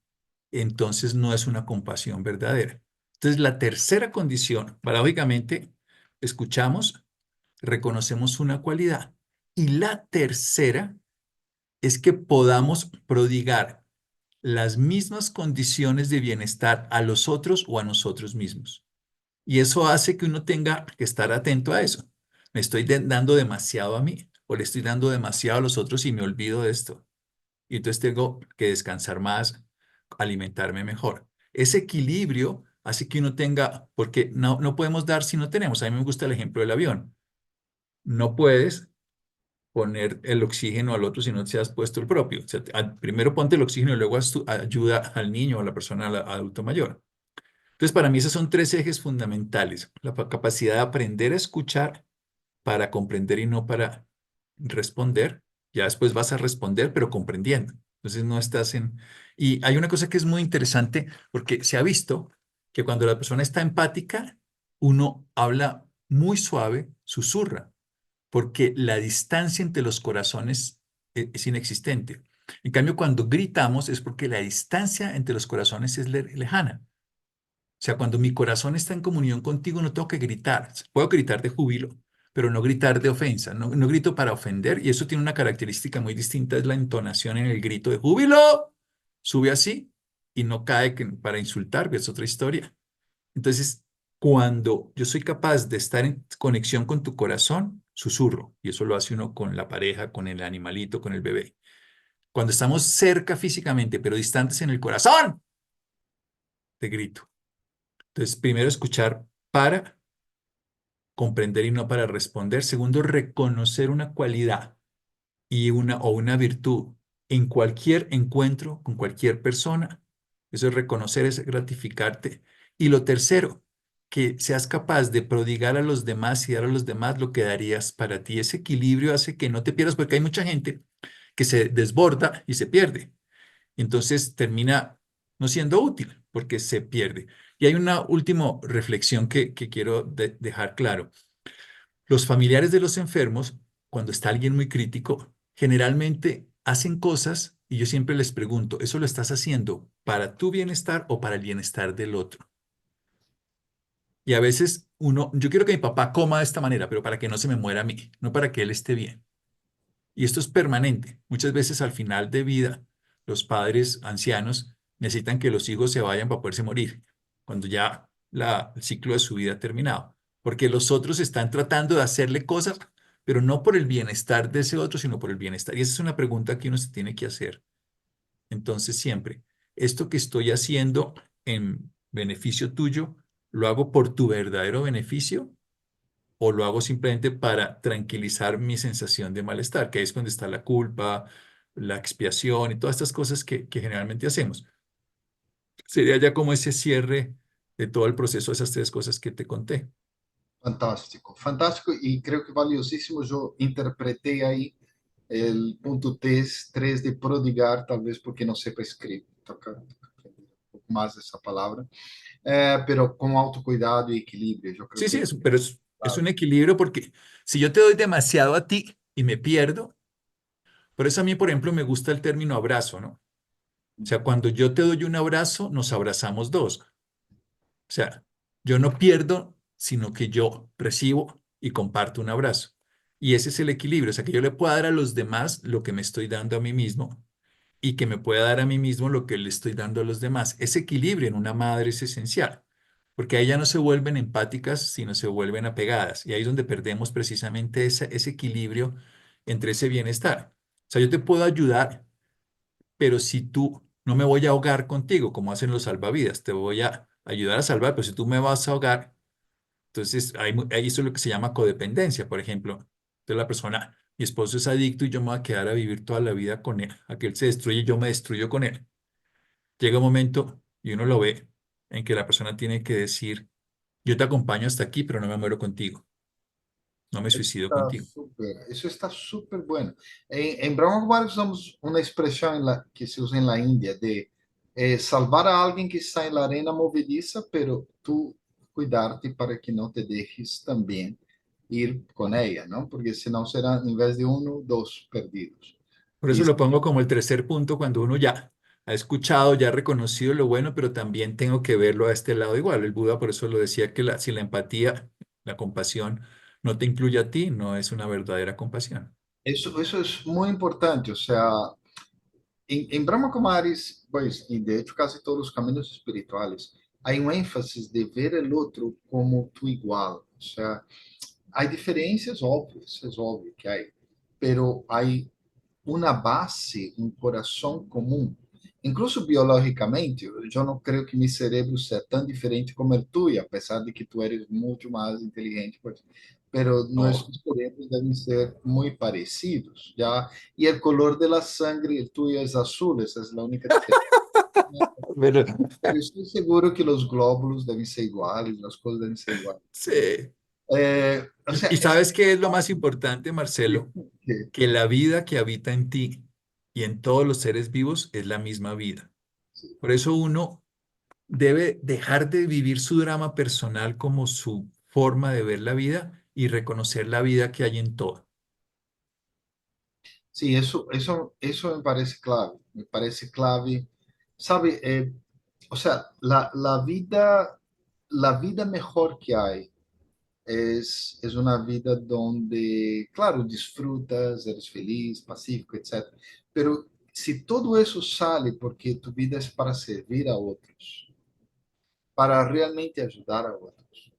entonces no es una compasión verdadera. Entonces, la tercera condición, paradójicamente, escuchamos, reconocemos una cualidad. Y la tercera es que podamos prodigar las mismas condiciones de bienestar a los otros o a nosotros mismos. Y eso hace que uno tenga que estar atento a eso. Me estoy dando demasiado a mí o le estoy dando demasiado a los otros y me olvido de esto. Y entonces tengo que descansar más, alimentarme mejor. Ese equilibrio hace que uno tenga, porque no podemos dar si no tenemos. A mí me gusta el ejemplo del avión. No puedes poner el oxígeno al otro si no te has puesto el propio. O sea, primero ponte el oxígeno y luego ayuda al niño o a la persona adulto mayor. Entonces, para mí esos son tres ejes fundamentales. La capacidad de aprender a escuchar para comprender y no para responder. Ya después vas a responder, pero comprendiendo. Entonces, no estás en... Y hay una cosa que es muy interesante porque se ha visto que cuando la persona está empática, uno habla muy suave, susurra porque la distancia entre los corazones es inexistente. En cambio, cuando gritamos es porque la distancia entre los corazones es lejana. O sea, cuando mi corazón está en comunión contigo, no tengo que gritar. Puedo gritar de júbilo, pero no gritar de ofensa. No grito para ofender y eso tiene una característica muy distinta, es la entonación en el grito de júbilo. Sube así y no cae para insultar, que es otra historia. Entonces, cuando yo soy capaz de estar en conexión con tu corazón, susurro, y eso lo hace uno con la pareja, con el animalito, con el bebé. Cuando estamos cerca físicamente, pero distantes en el corazón, te grito. Entonces, primero escuchar para comprender y no para responder. Segundo, reconocer una cualidad o una virtud en cualquier encuentro con cualquier persona. Eso es reconocer, es gratificarte. Y lo tercero, que seas capaz de prodigar a los demás y dar a los demás lo que darías para ti. Ese equilibrio hace que no te pierdas, porque hay mucha gente que se desborda y se pierde. Entonces termina no siendo útil porque se pierde. Y hay una última reflexión que quiero dejar claro. Los familiares de los enfermos, cuando está alguien muy crítico, generalmente hacen cosas y yo siempre les pregunto, ¿eso lo estás haciendo para tu bienestar o para el bienestar del otro? Y a veces yo quiero que mi papá coma de esta manera, pero para que no se me muera a mí, no para que él esté bien. Y esto es permanente. Muchas veces al final de vida, los padres ancianos necesitan que los hijos se vayan para poderse morir, cuando ya el ciclo de su vida ha terminado. Porque los otros están tratando de hacerle cosas, pero no por el bienestar de ese otro, sino por el bienestar. Y esa es una pregunta que uno se tiene que hacer. Entonces, siempre, ¿esto que estoy haciendo en beneficio tuyo, lo hago por tu verdadero beneficio? ¿O lo hago simplemente para tranquilizar mi sensación de malestar, que es donde está la culpa, la expiación y todas estas cosas que generalmente hacemos. Sería ya como ese cierre de todo el proceso, esas tres cosas que te conté. Fantástico, fantástico y creo que valiosísimo. Yo interpreté ahí el punto 3 de prodigar, tal vez porque no sepa escribir, toca aprender un poco más esa palabra, pero con autocuidado y equilibrio. Yo creo Sí, sí, que pero es un equilibrio porque si yo te doy demasiado a ti y me pierdo, por eso a mí, por ejemplo, me gusta el término abrazo, ¿no? O sea, cuando yo te doy un abrazo, nos abrazamos dos. O sea, yo no pierdo, sino que yo recibo y comparto un abrazo. Y ese es el equilibrio, o sea, que yo le pueda dar a los demás lo que me estoy dando a mí mismo y que me pueda dar a mí mismo lo que le estoy dando a los demás. Ese equilibrio en una madre es esencial, porque ahí ya no se vuelven empáticas, sino se vuelven apegadas. Y ahí es donde perdemos precisamente ese equilibrio entre ese bienestar. O sea, yo te puedo ayudar, pero si tú no me voy a ahogar contigo, como hacen los salvavidas, te voy a ayudar a salvar, pero si tú me vas a ahogar, entonces ahí eso es lo que se llama codependencia, por ejemplo. Entonces la persona, mi esposo es adicto y yo me voy a quedar a vivir toda la vida con él. Aquel se destruye y yo me destruyo con él. Llega un momento, y uno lo ve, en que la persona tiene que decir, yo te acompaño hasta aquí, pero no me muero contigo, no me suicido contigo. Eso está súper bueno. En Brahma Kumaris usamos una expresión que se usa en la India de salvar a alguien que está en la arena movediza, pero tú cuidarte para que no te dejes también ir con ella, ¿no? Porque senão serán, en vez de uno, dos perdidos. Por Y eso lo pongo como el tercer punto cuando uno ya ha escuchado, ya ha reconocido lo bueno, pero también tengo que verlo a este lado igual. El Buda por eso lo decía que si la empatía, la compasión no te incluye a ti, no es una verdadera compasión. eso es muy importante. O sea, em Brahma Kumaris, pues, y de hecho casi todos los caminos espirituales, hay un énfasis de ver el otro como tu igual. O sea, hay diferencias obvias, es obvio que hay, pero hay una base, un corazón común. Incluso biológicamente, yo no creo que mi cerebro sea tan diferente como el tuyo, a pesar de que tú eres mucho más inteligente, pues, pero No, nuestros cerebros deben ser muy parecidos, ¿ya? Y el color de la sangre, el tuyo es azul, esa es la única diferencia. pero Pero estoy seguro que los glóbulos deben ser iguales, las cosas deben ser iguales. sí. O sea, ¿Y sabes qué es lo más importante, Marcelo? que- Que la vida que habita en ti y en todos los seres vivos es la misma vida. Por eso uno debe dejar de vivir su drama personal como su forma de ver la vida y reconocer la vida que hay en todo. sí, eso me parece clave, sabe, o sea, la vida mejor que hay es una vida donde, claro, disfrutas, eres feliz, pacífico, etcétera. Pero si todo eso sale porque tu vida es para servir a otros, para realmente ayudar a otros.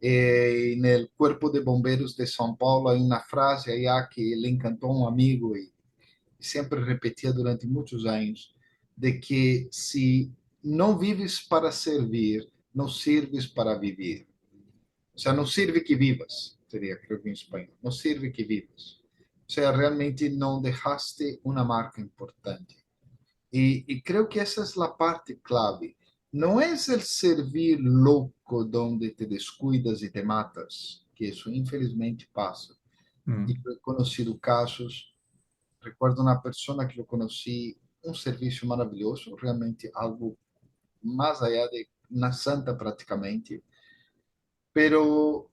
En el Cuerpo de Bomberos de São Paulo hay una frase allá que le encantó a un amigo y siempre repetía durante muchos años, de que si no vives para servir, no sirves para vivir. O sea, no sirve que vivas, sería creo que en español, no sirve que vivas. O sea, realmente no dejaste una marca importante. Y creo que esa es la parte clave. No es el servir loco donde te descuidas y te matas, que eso infelizmente pasa. Y Mm. yo he conocido casos, recuerdo una persona que yo conocí, un servicio maravilloso, realmente algo más allá de una santa prácticamente, pero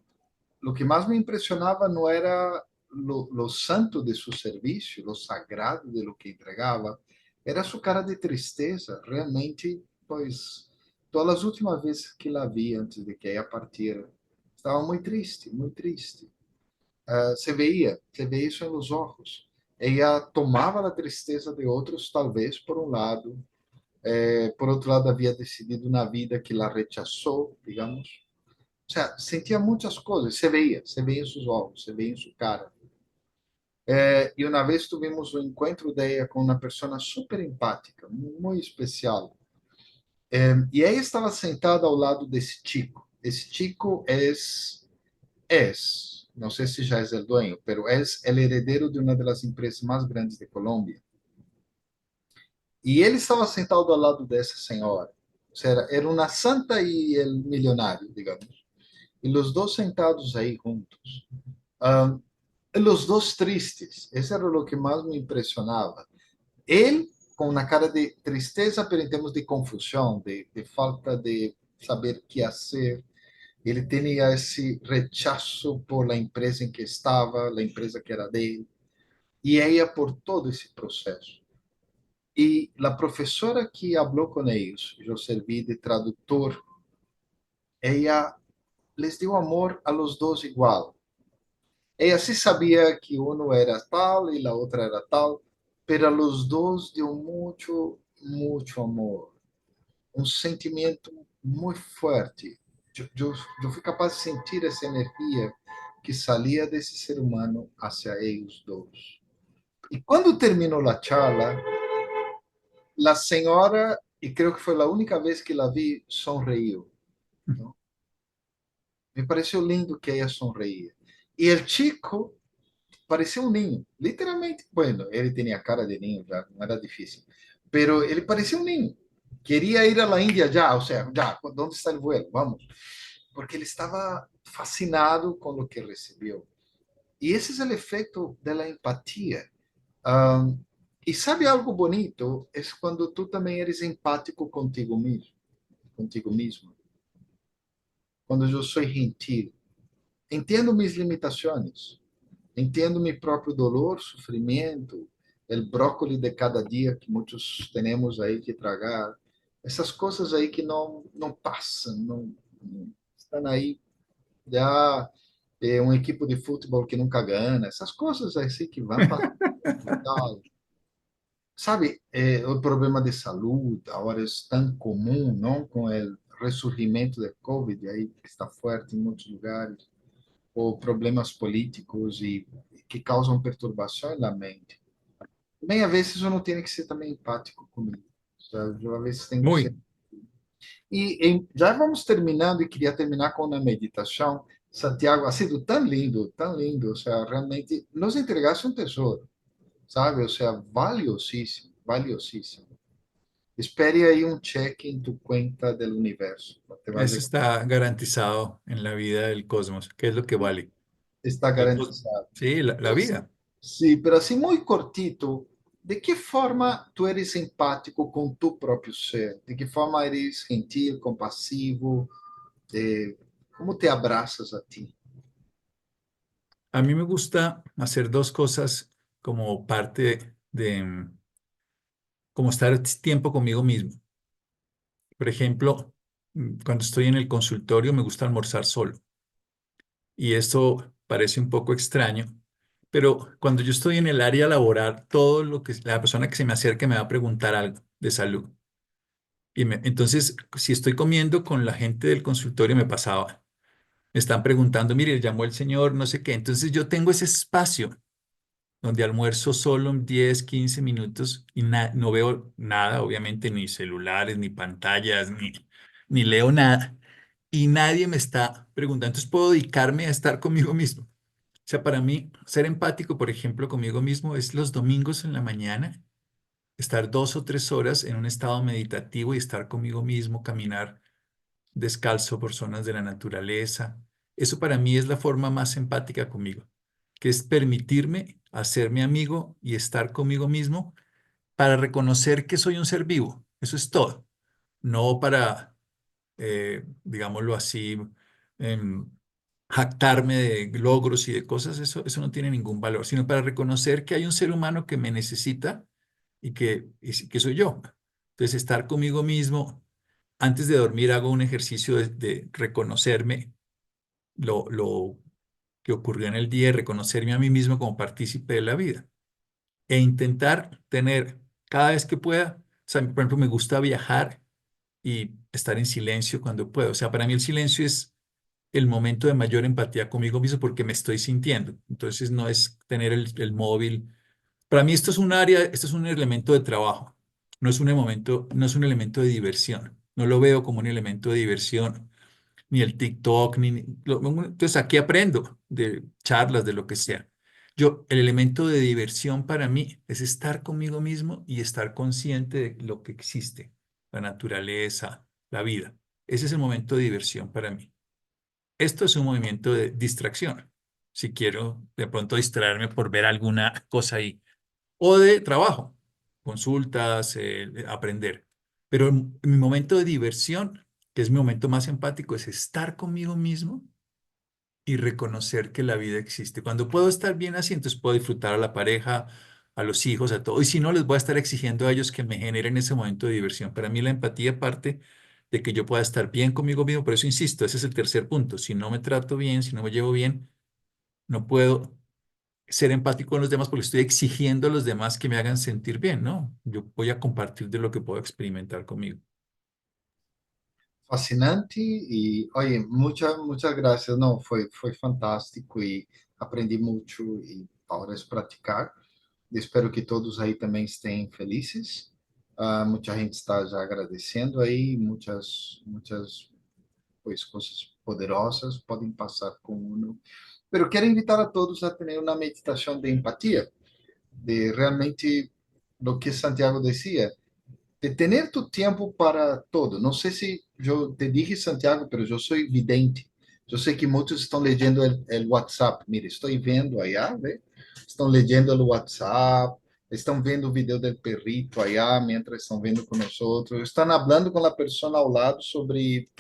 lo que más me impresionaba no era lo santo de su servicio, lo sagrado de lo que entregaba, era su cara de tristeza. Realmente, pues, todas las últimas veces que la vi antes de que ella partiera, estaba muy triste, muy triste. Se veía isso nos ojos. Ella tomaba a tristeza de outros, talvez por um lado, por outro lado, havia decidido uma vida que la rechazou, digamos. O sea, sentia muitas coisas, se veía em seus olhos, se veía em sua cara. E uma vez tivemos um encontro de ella com uma pessoa super empática, muito especial. E ela estava sentada ao lado desse chico. Esse chico no sé si ya es el dueño, pero es el heredero de una de las empresas más grandes de Colombia. E ele estava sentado ao lado dessa senhora. Ou seja, era uma santa e el milionário, digamos. E os dois sentados aí juntos. Um, os dois tristes. Isso era o que mais me impressionava. Ele com uma cara de tristeza, pero em termos de confusão, de falta de saber o que fazer. Ele tinha esse rechazo por la empresa em que estava, a empresa que era dele, e ela por todo esse processo. E a professora que falou com eles, eu servi de tradutor, ela les deu amor a los dois igual. Ella sí sabía que uno era tal y la otra era tal, pero a los dos dio mucho, mucho amor, un sentimiento muy fuerte. Yo fui capaz de sentir esa energía que salía de ese ser humano hacia ellos dos. Y cuando terminó la charla, la señora, y creo que fue la única vez que la vi, sonrió, ¿no? Me pareció lindo que ella sonreía. Y el chico parecia um ninho, literalmente. Bueno, ele tinha cara de ninho já, não era difícil. Pero ele parecia um ninho. Queria ir à Índia já, ou seja, já, onde está o vuelo? Vamos. Porque ele estava fascinado com o que recebeu. E esse é o efeito da empatia. Um, e sabe algo bonito? É quando tu também eres empático contigo mesmo. Contigo mesmo. Quando eu sou gentil. Entendo minhas limitações. Entendo meu próprio dolor, sofrimento, o brócolis de cada dia que muitos temos aí que tragar, essas coisas aí que não passam, não estão aí já um equipe de futebol que nunca ganha, essas coisas assim que vão passar e tal. Sabe, o problema de saúde agora é tão comum, não? Com o ressurgimento da Covid aí que está forte em muitos lugares ou problemas políticos e que causam perturbação na mente. Bem, às vezes eu não tenho que ser também empático comigo. Sabe? Eu, às vezes tenho que ser. Muy. Já vamos terminando e queria terminar com uma meditação. Santiago, ha sido tão lindo, tão lindo. Ou seja, realmente nos entregaste um tesouro, sabe? Ou seja, valiosíssimo, valiosíssimo. Espere aí um cheque em tu conta do universo. Te vai Eso llegar. está garantizado en la vida del cosmos, que es lo que vale. Está El cos- garantizado. sí, la vida. Sí, pero así muy cortito, ¿de qué forma tú eres empático con tu propio ser? ¿De qué forma eres gentil, compasivo? ¿Cómo te abrazas a ti? A mí me gusta hacer dos cosas como parte de, como estar tiempo conmigo mismo. Por ejemplo, cuando estoy en el consultorio me gusta almorzar solo. Y esto parece un poco extraño, pero cuando yo estoy en el área laboral, todo lo que la persona que se me acerque me va a preguntar algo de salud. Entonces, si estoy comiendo con la gente del consultorio, me pasaba. Me están preguntando, mire, llamó el señor, no sé qué. Entonces yo tengo ese espacio donde almuerzo solo en 10, 15 minutos y no veo nada, obviamente, ni celulares, ni pantallas, ni leo nada. Y nadie me está preguntando. Entonces puedo dedicarme a estar conmigo mismo. O sea, para mí, ser empático, por ejemplo, conmigo mismo es los domingos en la mañana, estar 2 o 3 horas en un estado meditativo y estar conmigo mismo, caminar descalzo por zonas de la naturaleza. Eso para mí es la forma más empática conmigo, que es permitirme hacerme amigo y estar conmigo mismo para reconocer que soy un ser vivo. Eso es todo. No para, digámoslo así, em, jactarme de logros y de cosas, eso no tiene ningún valor, sino para reconocer que hay un ser humano que me necesita y que soy yo. Entonces, estar conmigo mismo. Antes de dormir hago un ejercicio de reconocerme lo que ocurrió en el día y reconocerme a mí mismo como partícipe de la vida. E intentar tener cada vez que pueda, o sea, por ejemplo, me gusta viajar y estar en silencio cuando puedo. O sea, para mí el silencio es el momento de mayor empatía conmigo mismo porque me estoy sintiendo. Entonces no es tener el móvil. Para mí esto es un área, esto es un elemento de trabajo. No es un elemento de diversión. No lo veo como un elemento de diversión, ni el TikTok, entonces aquí aprendo de charlas, de lo que sea. el elemento de diversión para mí es estar conmigo mismo y estar consciente de lo que existe, la naturaleza, la vida. Ese es el momento de diversión para mí. Esto es un movimiento de distracción. Si quiero de pronto distraerme por ver alguna cosa ahí. O de trabajo, consultas, aprender. Pero mi momento de diversión, que es mi momento más empático, es estar conmigo mismo y reconocer que la vida existe. Cuando puedo estar bien así, entonces puedo disfrutar a la pareja, a los hijos, a todo. Y si no, les voy a estar exigiendo a ellos que me generen ese momento de diversión. Para mí la empatía parte de que yo pueda estar bien conmigo mismo. Por eso insisto, ese es el tercer punto. Si no me trato bien, si no me llevo bien, no puedo ser empático con los demás porque estoy exigiendo a los demás que me hagan sentir bien, ¿no? Yo voy a compartir de lo que puedo experimentar conmigo. Fascinante y, oye, muchas gracias. No, fue fantástico y aprendí mucho y ahora es practicar. Espero que todos aí também estejam felizes. Muita gente está já agradecendo aí, muitas pues, coisas poderosas podem passar com uno. Pero quero invitar a todos a ter uma meditação de empatia, de realmente lo que Santiago decía, de tener tu tiempo para todo. No sé si yo te dije, Santiago, pero yo soy vidente. Yo sé que muchos están leyendo el WhatsApp. Mire, estoy viendo allá, ¿ve? Están leyendo el WhatsApp, están viendo o video del perrito allá mientras están viendo con nosotros, están hablando con la persona al lado sobre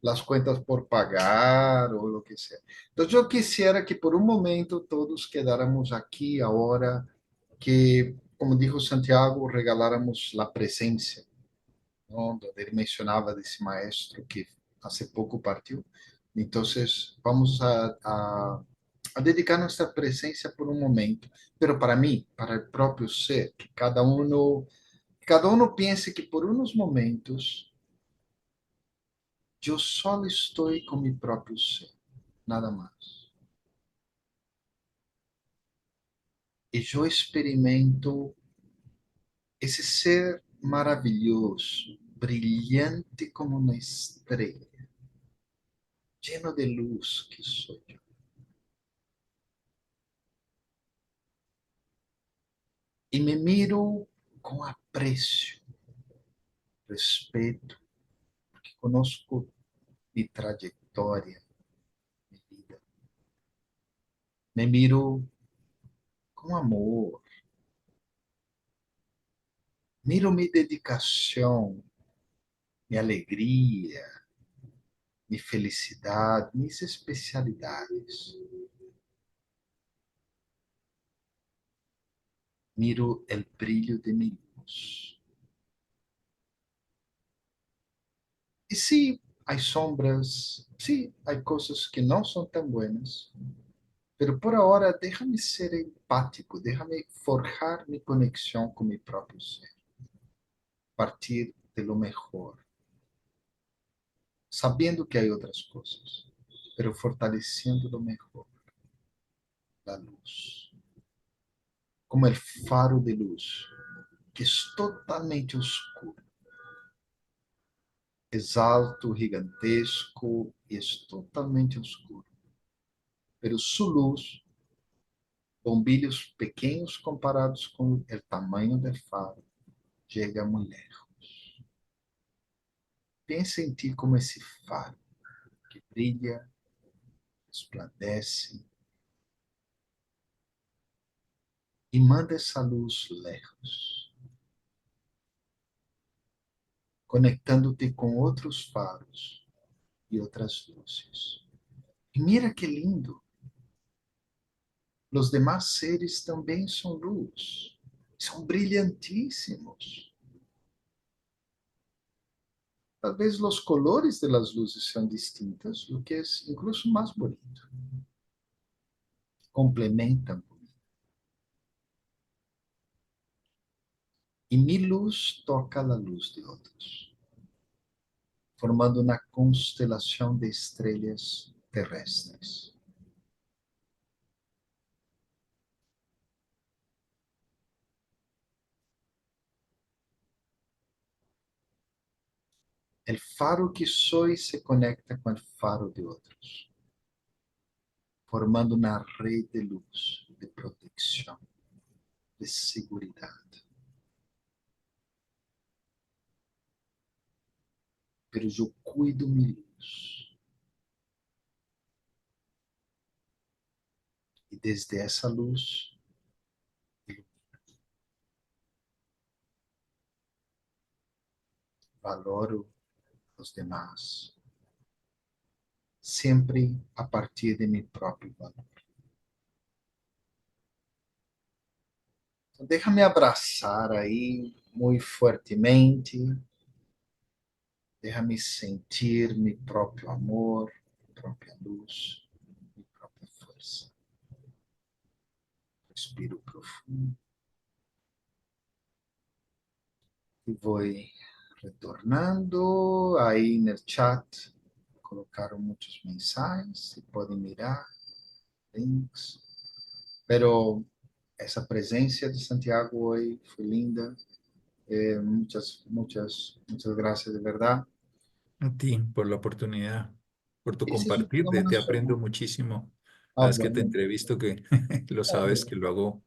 las cuentas por pagar o lo que sea. Entonces yo quisiera que por un momento todos quedáramos aquí ahora, que, como dijo Santiago, regaláramos la presencia, ¿no? Donde él mencionaba de ese maestro que hace poco partió. Entonces vamos a dedicar nuestra presencia por un momento, pero para mí, para el propio ser, que cada uno piense que por unos momentos yo solo estoy con mi propio ser, nada más. Y yo experimento ese ser maravilloso, brillante como una estrella, lleno de luz que soy yo. Y me miro con aprecio, respeto, porque conozco mi trayectoria, mi vida. Me miro con amor, miro mi dedicación, mi alegría, mi felicidad, mis especialidades. Miro el brillo de mi luz. Y sí, hay sombras, sí, hay cosas que no son tan buenas, pero por ahora déjame ser empático, déjame forjar mi conexión con mi propio ser, partir de lo mejor, sabiendo que hay otras cosas, pero fortaleciendo lo mejor, la luz, como el faro de luz, que es totalmente oscuro, es alto, gigantesco y es totalmente oscuro. Pero su luz, bombilhos pequeños comparados con el tamaño del faro, llega muy lejos. Pensa en ti como ese faro que brilla, resplandece y manda esa luz lejos, conectándote con otros faros y otras luces. Y mira qué lindo, los demás seres también son luz, son brillantísimos. Tal vez los colores de las luces sean distintos, lo que es incluso más bonito. Complementan. Y mi luz toca la luz de otros, formando una constelación de estrellas terrestres. El faro que soy se conecta con el faro de otros, formando una red de luz. de protección, de seguridad. Pero yo cuido mi luz. Y desde esa luz, valoro los demás. Siempre a partir de mi propio valor. Então, déjame abrazar aí muito fortemente. Déjame sentir mi próprio amor, mi própria luz, mi própria força. Respiro profundo. E vou retornando. Aí no chat colocaram muitas mensagens. Se podem mirar, links. Pero essa presença de Santiago hoje foi linda. Muchas gracias de verdad. A ti por la oportunidad, por tu Ese es un compartir. fenómeno Te aprendo sonoro. muchísimo. Ah, Cada vez que te bueno. entrevisto, que lo Ah, sabes bueno. que lo hago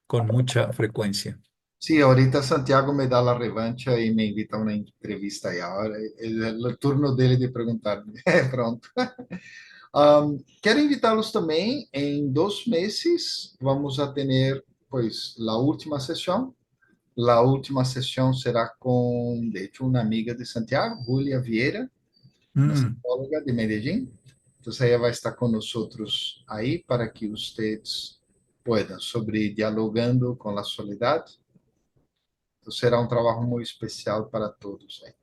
con mucha frecuencia. Sí, ahorita Santiago me da la revancha y me invita a una entrevista y ahora es el turno dele de preguntarme. Pronto. Quero invitá-los também. Em 2 meses vamos a ter, pues, a última sessão. A última sessão será com, de hecho, uma amiga de Santiago, Julia Vieira, uma Mm, psicóloga de Medellín. Então, ela vai estar com nós aí para que vocês puedan, sobre dialogando com a soledade. Então, será um trabalho muito especial para todos aí.